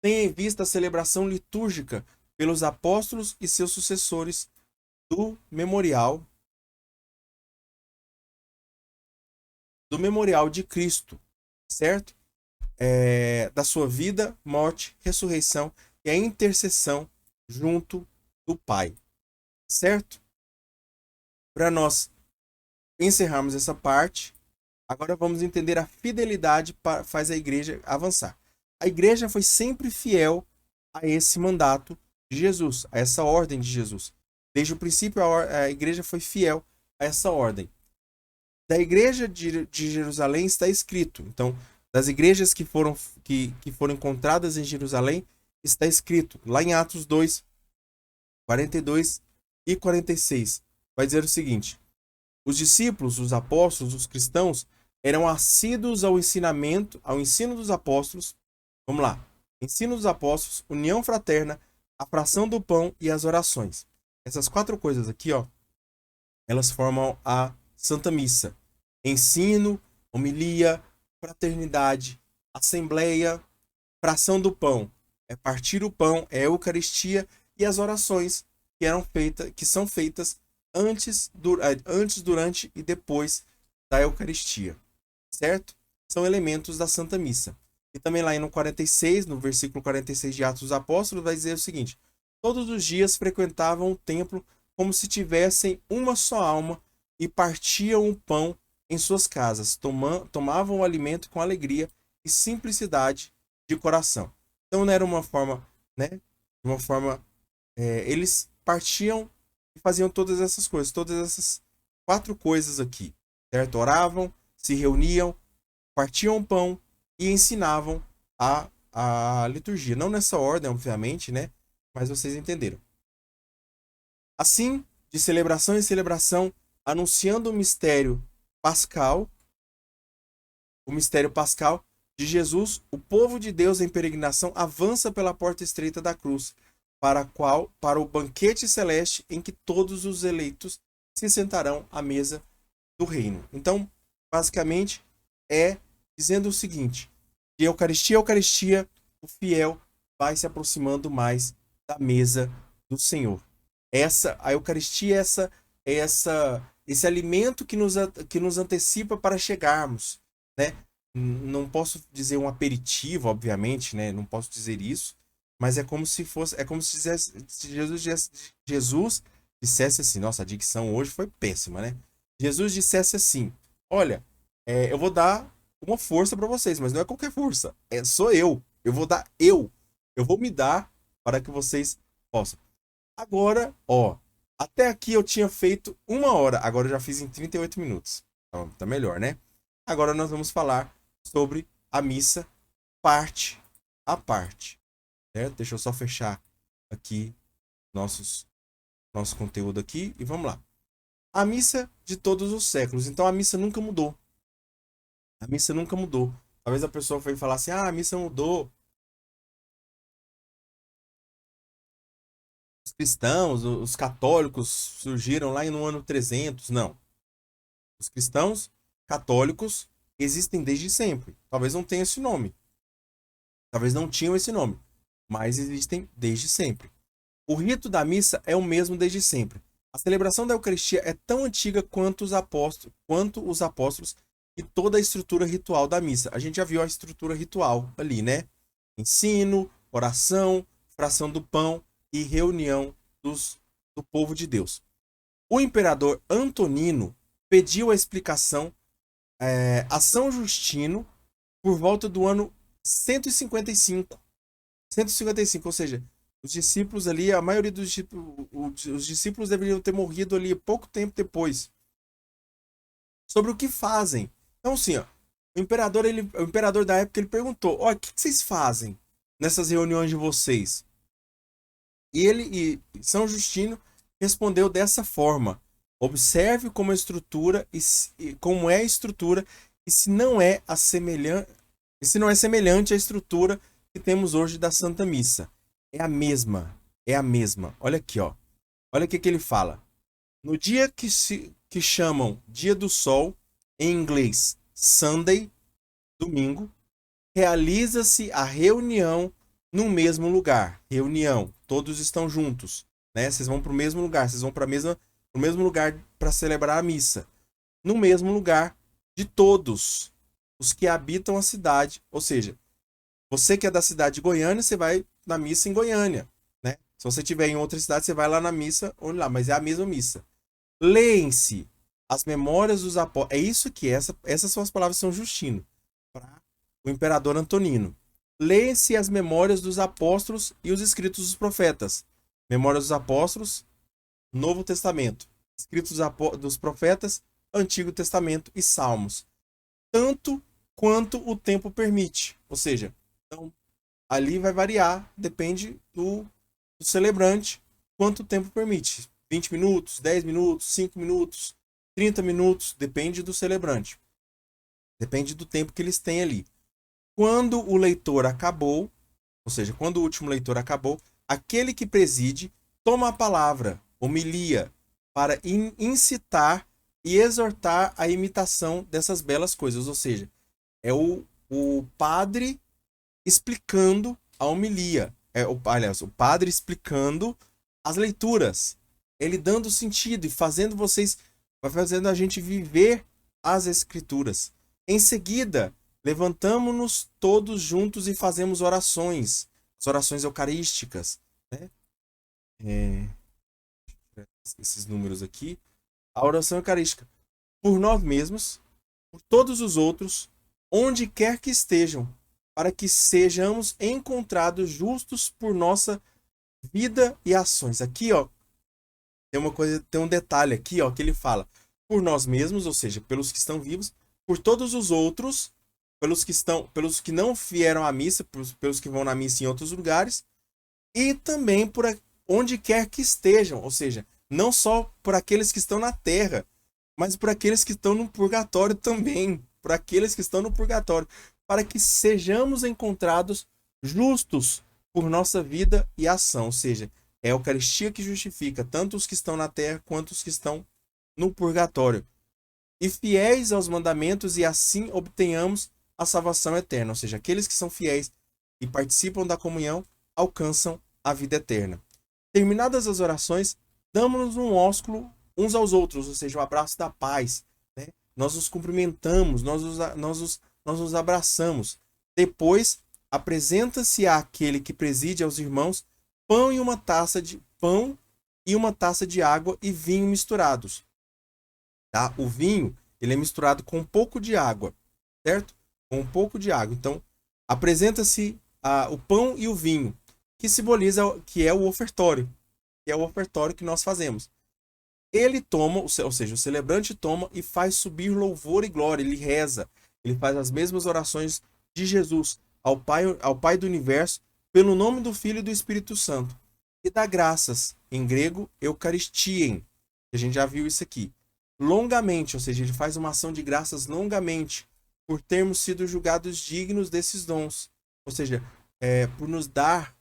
Tenha em vista a celebração litúrgica pelos apóstolos e seus sucessores do memorial de Cristo, certo? Da sua vida, morte, ressurreição e a intercessão junto do Pai, certo? Para nós encerrarmos essa parte, agora vamos entender a fidelidade que faz a igreja avançar. A igreja foi sempre fiel a esse mandato de Jesus, a essa ordem de Jesus. Desde o princípio, a igreja foi fiel a essa ordem. Da igreja de Jerusalém está escrito. Então, das igrejas que foram encontradas em Jerusalém, está escrito lá em Atos 2, 42 e 46. Vai dizer o seguinte: os discípulos, os apóstolos, os cristãos eram assíduos ao ensino dos apóstolos. Vamos lá. Ensino dos apóstolos, união fraterna, a fração do pão e as orações. Essas 4 coisas aqui, ó, elas formam a Santa Missa. Ensino, homilia, fraternidade, assembleia, fração do pão. É partir o pão, é a Eucaristia e as orações que são feitas antes, durante e depois da Eucaristia, certo? São elementos da Santa Missa. E também lá no 46, no versículo 46 de Atos dos Apóstolos, vai dizer o seguinte: todos os dias frequentavam o templo como se tivessem uma só alma e partiam o pão em suas casas, tomavam o alimento com alegria e simplicidade de coração. Então não era uma forma, né? Eles partiam e faziam todas essas coisas, todas essas 4 coisas aqui, certo? Oravam, se reuniam, partiam o pão e ensinavam a liturgia. Não nessa ordem, obviamente, né? Mas vocês entenderam. Assim, de celebração em celebração, anunciando o mistério pascal de Jesus, o povo de Deus em peregrinação avança pela porta estreita da cruz, para o banquete celeste em que todos os eleitos se sentarão à mesa do reino. Então, basicamente, é dizendo o seguinte: de Eucaristia a Eucaristia, o fiel vai se aproximando mais da mesa do Senhor. A Eucaristia é esse alimento que nos antecipa para chegarmos, né? Não posso dizer um aperitivo, obviamente, né? Não posso dizer isso, mas é como se Jesus dissesse assim. Nossa, a dicção hoje foi péssima, né? Jesus dissesse assim: olha, eu vou dar uma força para vocês, mas não é qualquer força, sou eu. Eu vou me dar para que vocês possam. Agora, ó, até aqui eu tinha feito 1 hora, agora eu já fiz em 38 minutos. Então, tá melhor, né? Agora nós vamos falar sobre a missa parte a parte, certo? Deixa eu só fechar aqui nosso conteúdo aqui e vamos lá. A missa de todos os séculos. Então a missa nunca mudou. A missa nunca mudou. Talvez a pessoa foi falar assim: a missa mudou. Os cristãos, os católicos surgiram lá no ano 300. Não. Os cristãos católicos existem desde sempre. Talvez não tenha esse nome. Talvez não tinham esse nome. Mas existem desde sempre. O rito da missa é o mesmo desde sempre. A celebração da Eucaristia é tão antiga quanto os apóstolos e toda a estrutura ritual da missa. A gente já viu a estrutura ritual ali, né? Ensino, oração, fração do pão e reunião do povo de Deus. O imperador Antonino pediu a explicação a São Justino por volta do ano 155. 155, ou seja, os discípulos ali, a maioria os discípulos deveriam ter morrido ali pouco tempo depois. Sobre o que fazem. Então, assim, ó, o imperador da época, ele perguntou: ó, o que vocês fazem nessas reuniões de vocês? E São Justino respondeu dessa forma: Observe como a estrutura como é a estrutura e se não é semelhante à estrutura que temos hoje da Santa Missa. É a mesma, é a mesma. Olha aqui, ó. Olha o que ele fala. No dia que chamam Dia do Sol, em inglês Sunday, domingo, realiza-se a reunião no mesmo lugar. Reunião, todos estão juntos, né? Vocês vão para o mesmo lugar, vocês vão para o mesmo lugar para celebrar a missa. No mesmo lugar de todos os que habitam a cidade. Ou seja, você que é da cidade de Goiânia, você vai na missa em Goiânia, né? Se você estiver em outra cidade, você vai lá na missa, ou lá, mas é a mesma missa. Leem-se as memórias dos apóstolos. É isso que essas são as palavras de São Justino para o imperador Antonino. Leem-se as memórias dos apóstolos e os escritos dos profetas. Memórias dos apóstolos, Novo Testamento. Escritos dos profetas, Antigo Testamento e Salmos. Tanto quanto o tempo permite. Ou seja, então, ali vai variar, depende do celebrante, quanto tempo permite. 20 minutos, 10 minutos, 5 minutos, 30 minutos, depende do celebrante. Depende do tempo que eles têm ali. Quando o leitor acabou, ou seja, quando o último leitor acabou, aquele que preside toma a palavra, homilia, para incitar e exortar a imitação dessas belas coisas. Ou seja, é o padre explicando a homilia. Aliás, o padre explicando as leituras. Ele dando sentido e fazendo vai fazendo a gente viver as escrituras. Em seguida, levantamo-nos todos juntos e fazemos orações. As orações eucarísticas, né? Esses números aqui. A oração eucarística. Por nós mesmos, por todos os outros, onde quer que estejam, para que sejamos encontrados justos por nossa vida e ações. Aqui, ó, tem um detalhe aqui, ó, que ele fala por nós mesmos, ou seja, pelos que estão vivos, por todos os outros, pelos que não vieram à missa, pelos que vão na missa em outros lugares, e também por onde quer que estejam, ou seja, não só por aqueles que estão na terra, mas por aqueles que estão no purgatório também, por aqueles que estão no purgatório, para que sejamos encontrados justos por nossa vida e ação, ou seja, é a Eucaristia que justifica tanto os que estão na terra quanto os que estão no purgatório. E fiéis aos mandamentos, e assim obtenhamos a salvação eterna. Ou seja, aqueles que são fiéis e participam da comunhão alcançam a vida eterna. Terminadas as orações, damos-nos um ósculo uns aos outros, ou seja, o abraço da paz. Né? Nós nos cumprimentamos, nós nos abraçamos. Depois, apresenta-se àquele que preside aos irmãos pão e uma taça de água e vinho misturados. Tá? O vinho, ele é misturado com um pouco de água, certo? Com um pouco de água. Então, apresenta-se o pão e o vinho, que simboliza que é o ofertório, que nós fazemos. Ele toma, ou seja, o celebrante toma e faz subir louvor e glória, ele reza, ele faz as mesmas orações de Jesus ao Pai do Universo, pelo nome do Filho e do Espírito Santo, e dá graças, em grego, Eucaristiem, a gente já viu isso aqui, longamente, ou seja, ele faz uma ação de graças longamente, por termos sido julgados dignos desses dons, ou seja, por nos dar,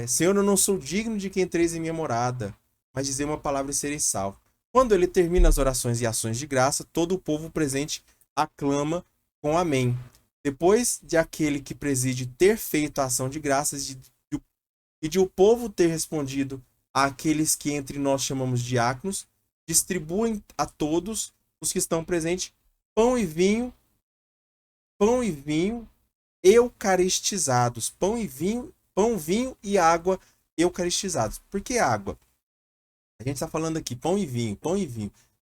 Senhor, eu não sou digno de que entreis em minha morada, mas dizer uma palavra e serem salvos. Quando ele termina as orações e ações de graça, todo o povo presente aclama com amém. Depois de aquele que preside ter feito a ação de graças e de o povo ter respondido àqueles que entre nós chamamos diáconos, distribuem a todos os que estão presentes pão e vinho eucaristizados. Pão, vinho e água eucaristizados. Por que água? A gente está falando aqui pão e vinho.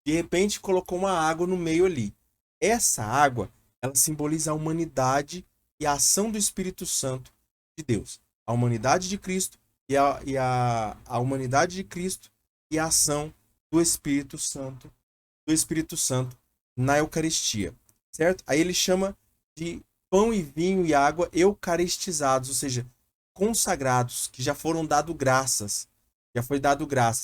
De repente colocou uma água no meio ali. Essa água, ela simboliza a humanidade e a ação do Espírito Santo de Deus. A humanidade de Cristo e a humanidade de Cristo e a ação do Espírito Santo na Eucaristia, certo? Aí ele chama de pão e vinho e água eucaristizados, ou seja, consagrados, que já foram dado graças,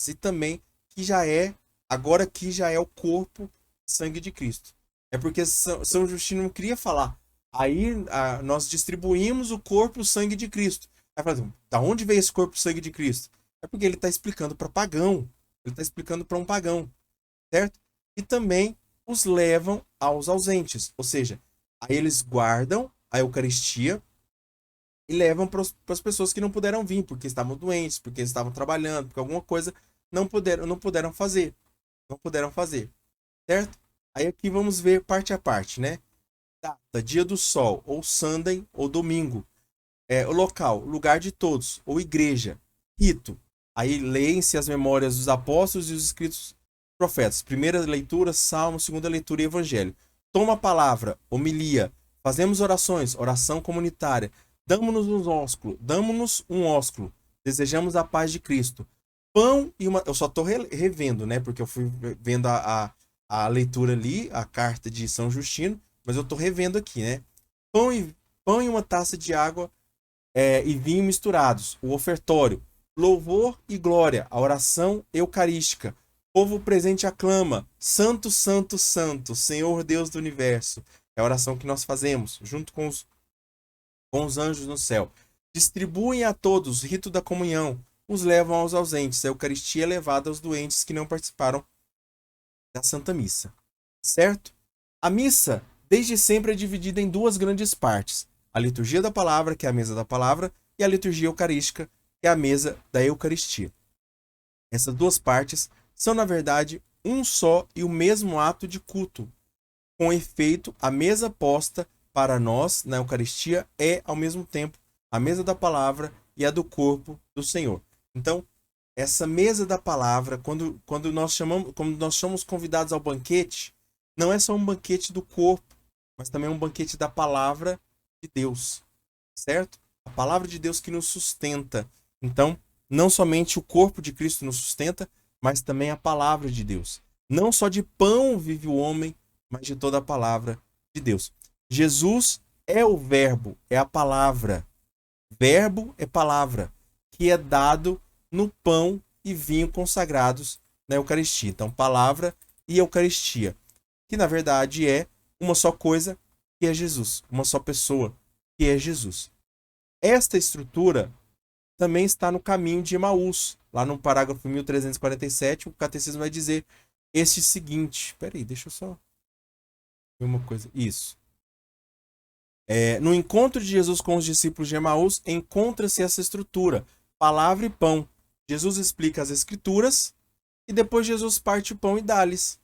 e também que já é Agora aqui já é o corpo, sangue de Cristo. É porque São Justino não queria falar. Aí nós distribuímos o corpo, o sangue de Cristo. Aí fala assim, da onde veio esse corpo, sangue de Cristo? É porque ele está explicando para pagão. Ele está explicando para um pagão, certo? E também os levam aos ausentes. Ou seja, aí eles guardam a Eucaristia e levam para as pessoas que não puderam vir, porque estavam doentes, porque estavam trabalhando, porque alguma coisa não puderam fazer. Não puderam fazer, certo? Aí aqui vamos ver parte a parte, né? Data, dia do sol, ou Sunday, ou domingo. O local, lugar de todos, ou igreja. Rito. Aí leem-se as memórias dos apóstolos e os escritos profetas. Primeira leitura, salmo, segunda leitura e evangelho. Toma a palavra, homilia. Fazemos orações, oração comunitária. Damos-nos um ósculo. Desejamos a paz de Cristo. Pão e uma. Eu só estou revendo, né? Porque eu fui vendo a leitura ali, a carta de São Justino, mas eu estou revendo aqui, né? Pão e uma taça de água e vinho misturados. O ofertório. Louvor e glória. A oração eucarística. Povo presente aclama. Santo, santo, santo, Senhor Deus do universo. É a oração que nós fazemos, junto com os anjos no céu. Distribuem a todos o rito da comunhão. Os levam aos ausentes. A Eucaristia é levada aos doentes que não participaram da Santa Missa. Certo? A missa, desde sempre, é dividida em duas grandes partes. A liturgia da palavra, que é a mesa da palavra, e a liturgia eucarística, que é a mesa da Eucaristia. Essas duas partes são, na verdade, um só e o mesmo ato de culto. Com efeito, a mesa posta para nós na Eucaristia é, ao mesmo tempo, a mesa da palavra e a do corpo do Senhor. Então, essa mesa da palavra, quando nós somos convidados ao banquete, não é só um banquete do corpo, mas também um banquete da palavra de Deus, certo? A palavra de Deus que nos sustenta. Então, não somente o corpo de Cristo nos sustenta, mas também a palavra de Deus. Não só de pão vive o homem, mas de toda a palavra de Deus. Jesus é o verbo, é a palavra. Verbo é palavra, que é dado no pão e vinho consagrados na Eucaristia. Então, palavra e Eucaristia, que na verdade é uma só coisa, que é Jesus. Uma só pessoa, que é Jesus. Esta estrutura também está no caminho de Emaús. Lá no parágrafo 1347, o catecismo vai dizer este seguinte. Peraí, deixa eu só ver uma coisa. Isso. No encontro de Jesus com os discípulos de Emaús, encontra-se essa estrutura, palavra e pão. Jesus explica as escrituras e depois Jesus parte o pão e dá-lhes.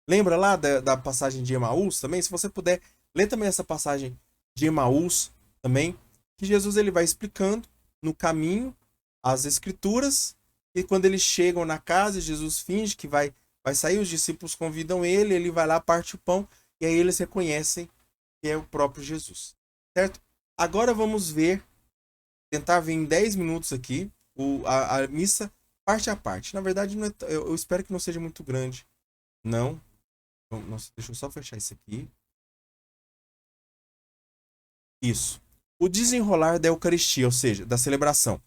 Lembra lá da passagem de Emaús também? Se você puder, lê também essa passagem de Emaús também, que Jesus ele vai explicando no caminho as escrituras e quando eles chegam na casa, Jesus finge que vai sair, os discípulos convidam ele vai lá, parte o pão e aí eles reconhecem que é o próprio Jesus, certo? Agora vamos tentar ver em 10 minutos aqui a missa parte a parte. Na verdade, não é, eu espero que não seja muito grande. Não. Nossa, deixa eu só fechar isso aqui. Isso. O desenrolar da Eucaristia, ou seja, da celebração.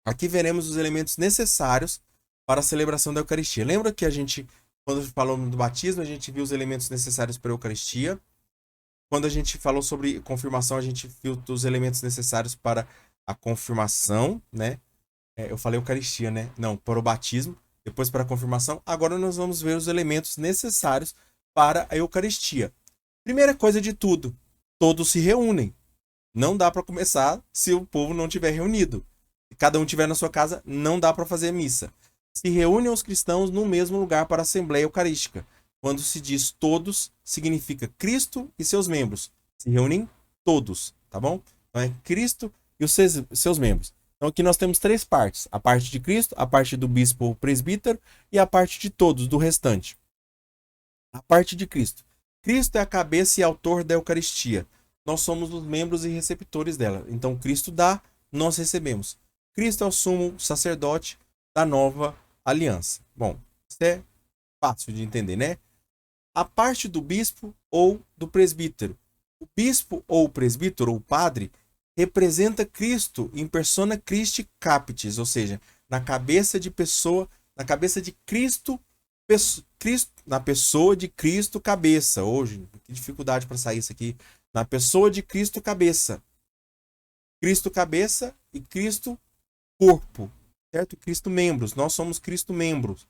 Aqui veremos os elementos necessários para a celebração da Eucaristia. Lembra que quando falamos do batismo, a gente viu os elementos necessários para a Eucaristia. Quando a gente falou sobre confirmação, a gente viu os elementos necessários para a confirmação, né? Eu falei Eucaristia, né? Não, para o batismo, depois para a confirmação. Agora nós vamos ver os elementos necessários para a Eucaristia. Primeira coisa de tudo, todos se reúnem. Não dá para começar se o povo não estiver reunido. Se cada um estiver na sua casa, não dá para fazer missa. Se reúnem os cristãos no mesmo lugar para a Assembleia Eucarística. Quando se diz todos, significa Cristo e seus membros. Se reúnem todos, tá bom? Então é Cristo e os seus membros. Então aqui nós temos 3 partes. A parte de Cristo, a parte do bispo ou presbítero e a parte de todos, do restante. A parte de Cristo. Cristo é a cabeça e autor da Eucaristia. Nós somos os membros e receptores dela. Então Cristo dá, nós recebemos. Cristo é o sumo sacerdote da nova aliança. Bom, isso é fácil de entender, né? A parte do bispo ou do presbítero. O bispo ou o presbítero ou o padre representa Cristo em persona Christi capitis, ou seja, na cabeça de Cristo Na pessoa de Cristo cabeça. Hoje, que dificuldade para sair isso aqui. Na pessoa de Cristo cabeça. Cristo cabeça e Cristo corpo, certo? Cristo membros. Nós somos Cristo membros.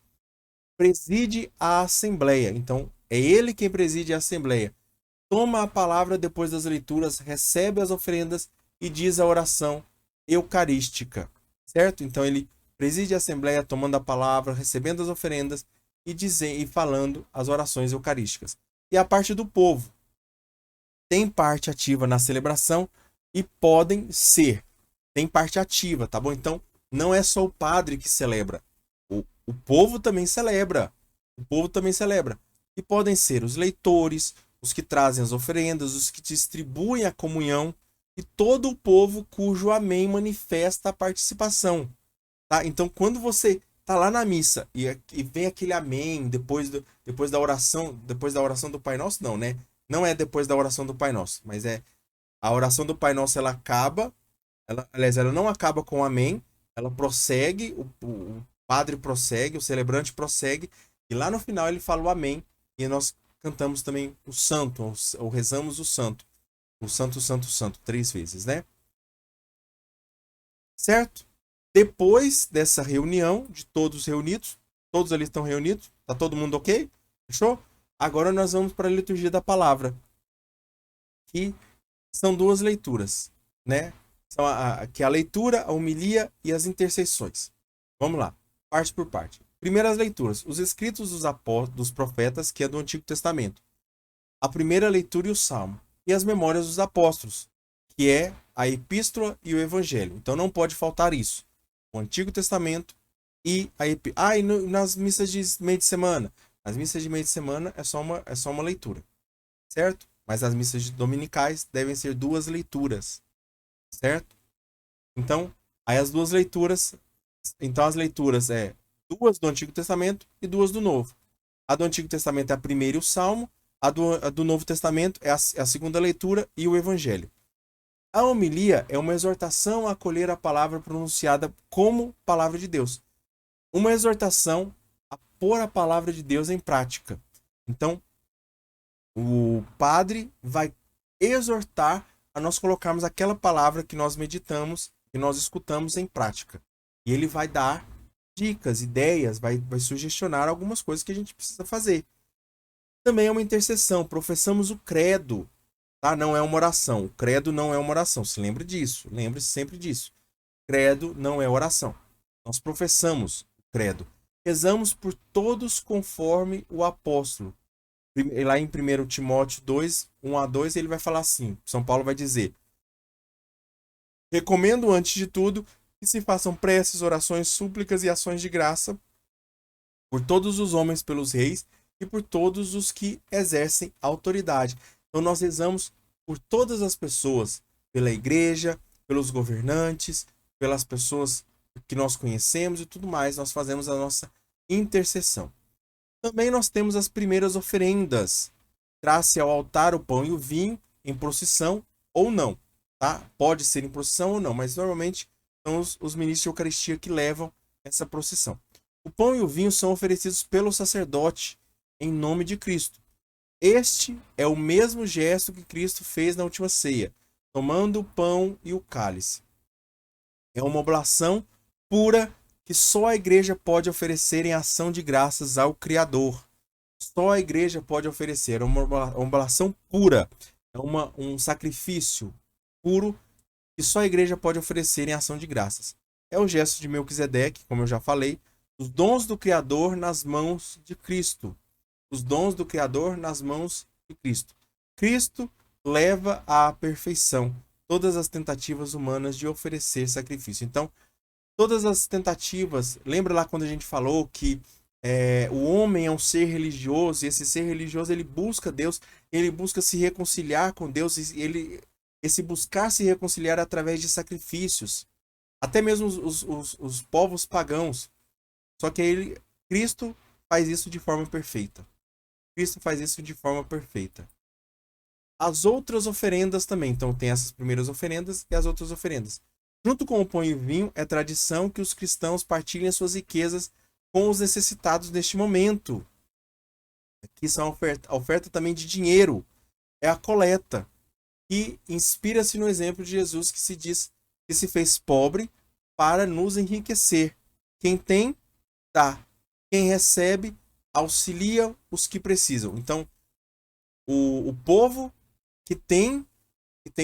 Preside a assembleia. Então, é ele quem preside a assembleia. Toma a palavra depois das leituras, recebe as oferendas e diz a oração eucarística, certo? Então, ele preside a assembleia, tomando a palavra, recebendo as oferendas e falando as orações eucarísticas. E a parte do povo tem parte ativa na celebração e podem tem parte ativa, tá bom? Então, não é só o padre que celebra. O povo também celebra. O povo também celebra. E podem ser os leitores, os que trazem as oferendas, os que distribuem a comunhão e todo o povo cujo amém manifesta a participação. Tá? Então, quando você tá lá na missa e vem aquele amém depois da oração do Pai Nosso, não, né? Não é depois da oração do Pai Nosso, mas é a oração do Pai Nosso, ela acaba, aliás, ela não acaba com o amém, ela prossegue, o padre prossegue, o celebrante prossegue, e lá no final ele fala o amém, e nós cantamos também o santo, ou rezamos o santo, santo, santo, 3 vezes, né? Certo? Depois dessa reunião, de todos reunidos, todos ali estão reunidos, tá todo mundo ok? Fechou? Agora nós vamos para a liturgia da palavra, que são 2 leituras, né? Que é a leitura, a homilia e as intercessões. Vamos lá, parte por parte. Primeiras leituras, os escritos dos profetas, que é do Antigo Testamento. A primeira leitura e o Salmo. E as memórias dos apóstolos, que é a epístola e o evangelho. Então não pode faltar isso. O Antigo Testamento e a epístola. E nas missas de meio de semana. As missas de meio de semana é só uma leitura, certo? Mas as missas dominicais devem ser 2 leituras, certo? Então, aí as 2 leituras, então as leituras 2 do Antigo Testamento e 2 do Novo. A do Antigo Testamento é a primeira e o Salmo, a do Novo Testamento é a segunda leitura e o Evangelho. A homilia é uma exortação a acolher a palavra pronunciada como palavra de Deus. Uma exortação a pôr a palavra de Deus em prática. Então, o padre vai exortar a nós colocarmos aquela palavra que nós meditamos, que nós escutamos em prática. E ele vai dar dicas, ideias, vai sugestionar algumas coisas que a gente precisa fazer. Também é uma intercessão, professamos o credo, tá? Não é uma oração. O credo não é uma oração, se lembre disso, lembre-se sempre disso. Credo não é oração. Nós professamos o credo. Rezamos por todos conforme o apóstolo. Lá em 1 Timóteo 2, 1-2, ele vai falar assim, São Paulo vai dizer: recomendo antes de tudo que se façam preces, orações, súplicas e ações de graça por todos os homens, pelos reis e por todos os que exercem autoridade. Então nós rezamos por todas as pessoas, pela igreja, pelos governantes, pelas pessoas que nós conhecemos e tudo mais, nós fazemos a nossa intercessão. Também nós temos as primeiras oferendas. Traz-se ao altar o pão e o vinho em procissão ou não, tá? Pode ser em procissão ou não, mas normalmente são os ministros de Eucaristia que levam essa procissão. O pão e o vinho são oferecidos pelo sacerdote em nome de Cristo. Este é o mesmo gesto que Cristo fez na última ceia, tomando o pão e o cálice. É uma oblação pura que só a igreja pode oferecer em ação de graças ao Criador. Só a igreja pode oferecer uma oblação pura, um sacrifício puro que só a igreja pode oferecer em ação de graças. É o gesto de Melquisedeque, como eu já falei, os dons do Criador nas mãos de Cristo. Os dons do Criador nas mãos de Cristo. Cristo leva à perfeição todas as tentativas humanas de oferecer sacrifício. Então, todas as tentativas, lembra lá quando a gente falou que o homem é um ser religioso, e esse ser religioso ele busca Deus, ele busca se reconciliar com Deus, e esse buscar se reconciliar através de sacrifícios, até mesmo os povos pagãos. Só que Cristo faz isso de forma perfeita. Cristo faz isso de forma perfeita. As outras oferendas também, então tem essas primeiras oferendas e as outras oferendas. Junto com o pão e o vinho, é tradição que os cristãos partilhem suas riquezas com os necessitados neste momento. Aqui são a oferta também de dinheiro, é a coleta. E inspira-se no exemplo de Jesus que se diz que se fez pobre para nos enriquecer. Quem tem, dá. Quem recebe, auxilia os que precisam. Então, o povo que tem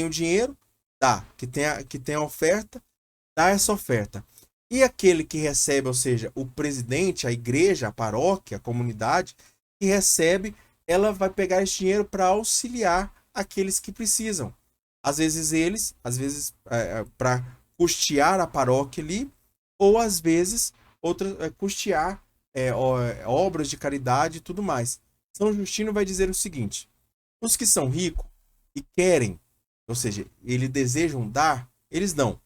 o dinheiro, dá. Que tem a oferta, dá essa oferta. E aquele que recebe, ou seja, o presidente, a igreja, a paróquia, a comunidade, que recebe, ela vai pegar esse dinheiro para auxiliar aqueles que precisam. Às vezes para custear a paróquia ali, ou às vezes custear obras de caridade e tudo mais. São Justino vai dizer o seguinte: os que são ricos e querem, ou seja, eles desejam dar, eles dão.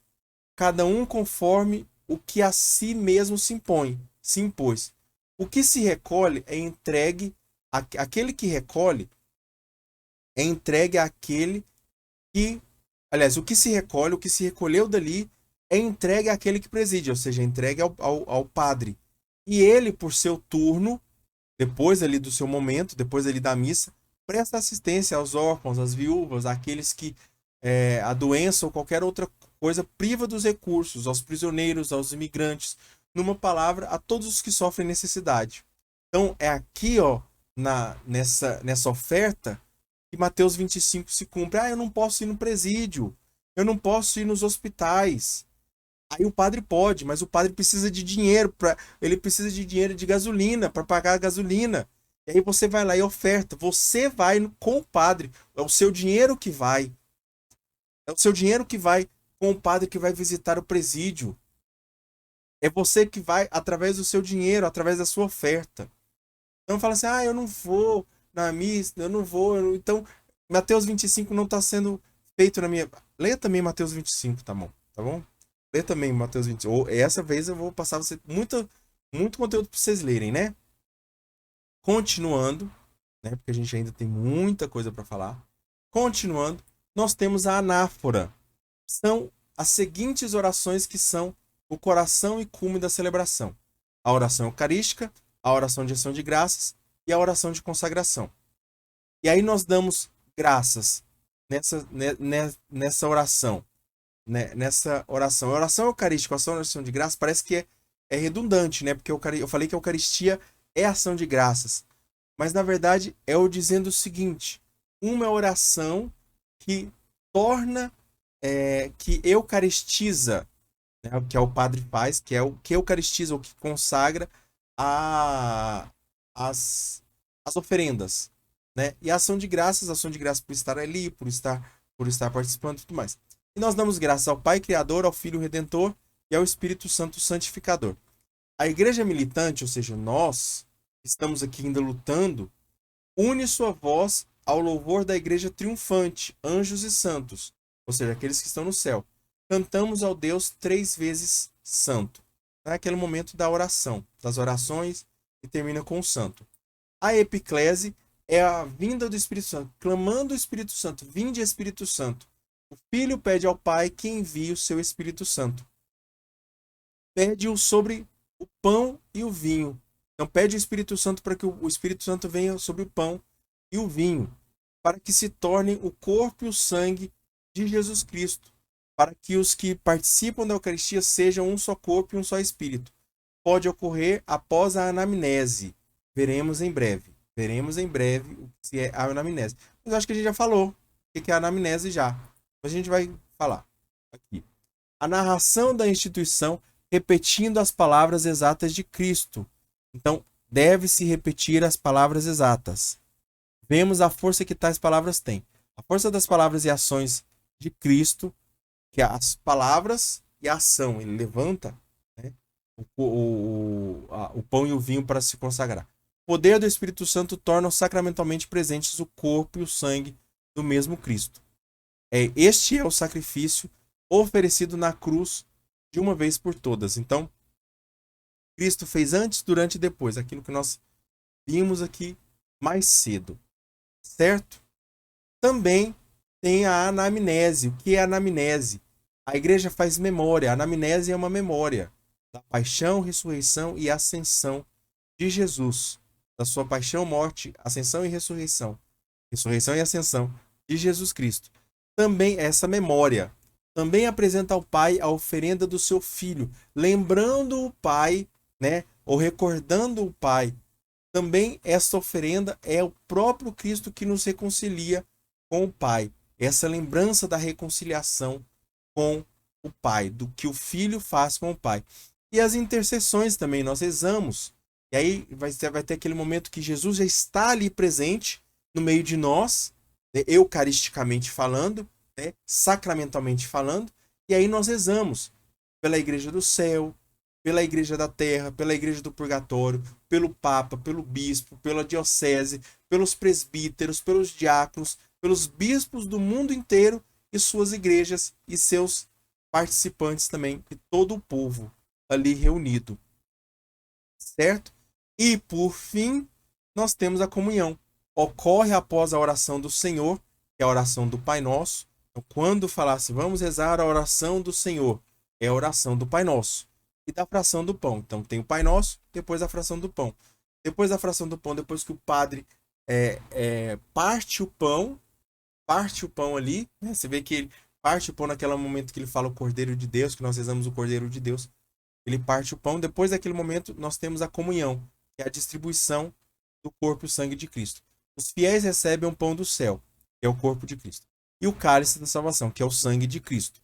Cada um conforme o que a si mesmo se impôs. O que se recolhe é entregue, aquele que recolhe é entregue àquele que, aliás, o que se recolhe, o que se recolheu dali é entregue àquele que preside, ou seja, entregue ao padre. E ele, por seu turno, depois ali do seu momento, depois ali da missa, presta assistência aos órfãos, às viúvas, àqueles que a doença ou qualquer outra coisa priva dos recursos, aos prisioneiros, aos imigrantes, numa palavra, a todos os que sofrem necessidade. Então é aqui, ó, nessa oferta, que Mateus 25 se cumpre. Ah, eu não posso ir no presídio, eu não posso ir nos hospitais. Aí o padre pode, mas o padre precisa de dinheiro, ele precisa de dinheiro de gasolina, para pagar a gasolina. E aí você vai lá e oferta. Você vai com o padre, é o seu dinheiro que vai. É o seu dinheiro que vai com o padre que vai visitar o presídio. É você que vai através do seu dinheiro, através da sua oferta. Então fala assim: ah, eu não vou na missa, eu não vou. Então, Mateus 25 não está sendo feito na minha. Leia também Mateus 25, tá bom? Tá bom? Leia também Mateus 25. Ou essa vez eu vou passar você muito conteúdo para vocês lerem, né? Continuando, né? Porque a gente ainda tem muita coisa para falar. Continuando, nós temos a anáfora. São as seguintes orações que são o coração e cume da celebração: a oração eucarística, a oração de ação de graças e a oração de consagração. E aí nós damos graças nessa oração. Né? Nessa oração. A oração eucarística, a oração de graças, parece que é redundante, né? Porque eu falei que a Eucaristia é ação de graças. Mas na verdade é o dizendo o seguinte: uma oração que torna, que eucaristiza, né? O que o padre faz, que é o que eucaristiza, o que consagra as oferendas, né? E a ação de graças por estar ali, por estar participando e tudo mais. E nós damos graças ao Pai Criador, ao Filho Redentor e ao Espírito Santo Santificador. A igreja militante, ou seja, nós estamos aqui ainda lutando, une sua voz ao louvor da igreja triunfante, anjos e santos, ou seja, aqueles que estão no céu. Cantamos ao Deus 3 vezes santo. É aquele momento da oração, das orações, que termina com o santo. A epiclese é a vinda do Espírito Santo, clamando o Espírito Santo: vinde Espírito Santo. O Filho pede ao Pai que envie o seu Espírito Santo. Pede-o sobre o pão e o vinho. Então pede o Espírito Santo para que o Espírito Santo venha sobre o pão e o vinho, para que se tornem o corpo e o sangue de Jesus Cristo, para que os que participam da Eucaristia sejam um só corpo e um só Espírito. Pode ocorrer após a anamnese. Veremos em breve. Veremos em breve o que é a anamnese. Mas acho que a gente já falou o que é a anamnese já. Mas a gente vai falar aqui. A narração da instituição repetindo as palavras exatas de Cristo. Então, deve-se repetir as palavras exatas. Vemos a força que tais palavras têm. A força das palavras e ações de Cristo, que as palavras e a ação, ele levanta, né, o pão e o vinho para se consagrar. O poder do Espírito Santo torna sacramentalmente presentes o corpo e o sangue do mesmo Cristo. Este é o sacrifício oferecido na cruz de uma vez por todas. Então, Cristo fez antes, durante e depois, aquilo que nós vimos aqui mais cedo, certo? Também tem a anamnese. O que é a anamnese? A igreja faz memória. A anamnese é uma memória da paixão, ressurreição e ascensão de Jesus. da sua paixão, morte, ascensão e ressurreição. Ressurreição e ascensão de Jesus Cristo. Também essa memória também apresenta ao Pai a oferenda do seu Filho, lembrando o Pai, né, ou recordando o Pai. Também essa oferenda é o próprio Cristo que nos reconcilia com o Pai. Essa lembrança da reconciliação com o Pai, do que o Filho faz com o Pai. E as intercessões também, nós rezamos. E aí vai ter aquele momento que Jesus já está ali presente no meio de nós, né, eucaristicamente falando, né, sacramentalmente falando, e aí nós rezamos pela Igreja do Céu, pela Igreja da Terra, pela Igreja do Purgatório, pelo Papa, pelo Bispo, pela Diocese, pelos presbíteros, pelos diáconos, pelos bispos do mundo inteiro e suas igrejas e seus participantes também, e todo o povo ali reunido. Certo? E, por fim, nós temos a comunhão. Ocorre após a oração do Senhor, que é a oração do Pai Nosso. Então, quando falasse, vamos rezar a oração do Senhor, é a oração do Pai Nosso. E da fração do pão. Então, tem o Pai Nosso, depois a fração do pão. Depois da fração do pão, depois que o padre parte o pão ali, né? Você vê que ele parte o pão naquele momento que ele fala o Cordeiro de Deus, que nós rezamos o Cordeiro de Deus. Ele parte o pão. Depois daquele momento, nós temos a comunhão, que é a distribuição do corpo e o sangue de Cristo. Os fiéis recebem o pão do céu, que é o corpo de Cristo. E o cálice da salvação, que é o sangue de Cristo,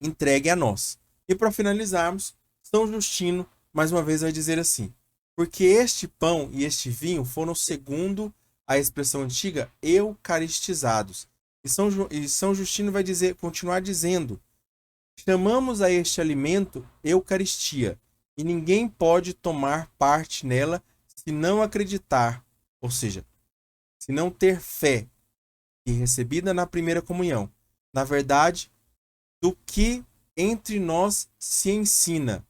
entregue a nós. E para finalizarmos, São Justino, mais uma vez, vai dizer assim: porque este pão e este vinho foram, segundo a expressão antiga, eucaristizados. E São Justino vai continuar dizendo: chamamos a este alimento Eucaristia, e ninguém pode tomar parte nela se não acreditar, ou seja, se não ter fé, que recebida na primeira comunhão, na verdade, do que entre nós se ensina,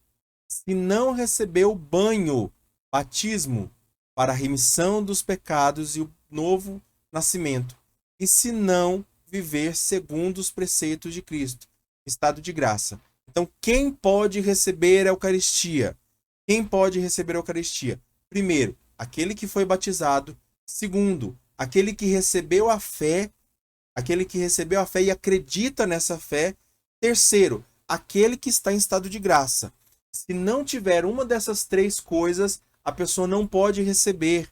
se não recebeu banho, batismo, para a remissão dos pecados e o novo nascimento, e se não viver segundo os preceitos de Cristo, estado de graça. Então, quem pode receber a Eucaristia? Quem pode receber a Eucaristia? Primeiro, aquele que foi batizado. Segundo, aquele que recebeu a fé, e acredita nessa fé. Terceiro, aquele que está em estado de graça. Se não tiver uma dessas três coisas, a pessoa não pode receber.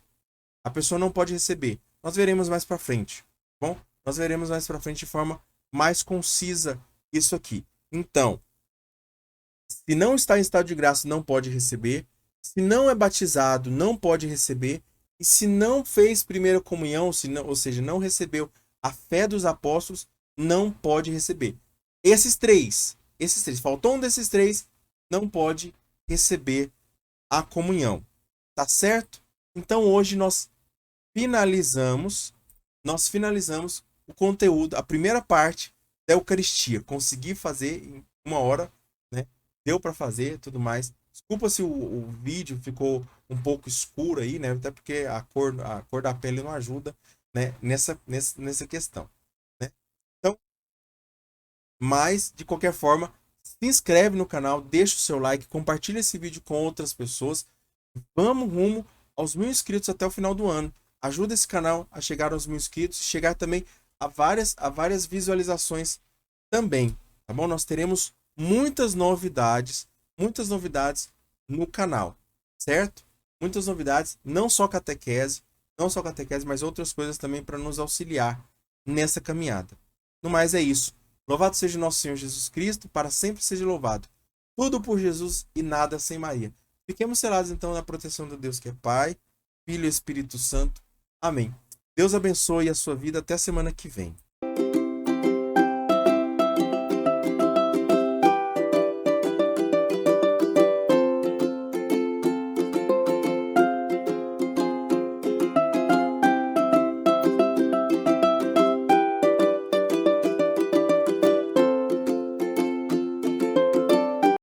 Nós veremos mais para frente, tá bom? Nós veremos mais para frente de forma mais concisa isso aqui. Então, se não está em estado de graça, não pode receber. Se não é batizado, não pode receber. E se não fez primeira comunhão, ou seja, não recebeu a fé dos apóstolos, não pode receber. Esses três, faltou um desses três, não pode receber a comunhão. Tá certo? Então hoje nós finalizamos o conteúdo, a primeira parte da Eucaristia. Consegui fazer em 1 hora, né? Deu para fazer, tudo mais. Desculpa se o vídeo ficou um pouco escuro aí, né? Até porque a cor da pele não ajuda, né? Nessa questão, né? Então, mas de qualquer forma, se inscreve no canal, deixa o seu like, compartilha esse vídeo com outras pessoas. Vamos rumo aos 1000 inscritos até o final do ano. Ajuda esse canal a chegar aos 1000 inscritos e chegar também a várias visualizações também, tá bom? Nós teremos muitas novidades no canal, certo? Muitas novidades, não só catequese, mas outras coisas também para nos auxiliar nessa caminhada. No mais é isso. Louvado seja o nosso Senhor Jesus Cristo, para sempre seja louvado. Tudo por Jesus e nada sem Maria. Fiquemos selados então na proteção do Deus que é Pai, Filho e Espírito Santo. Amém. Deus abençoe a sua vida até a semana que vem.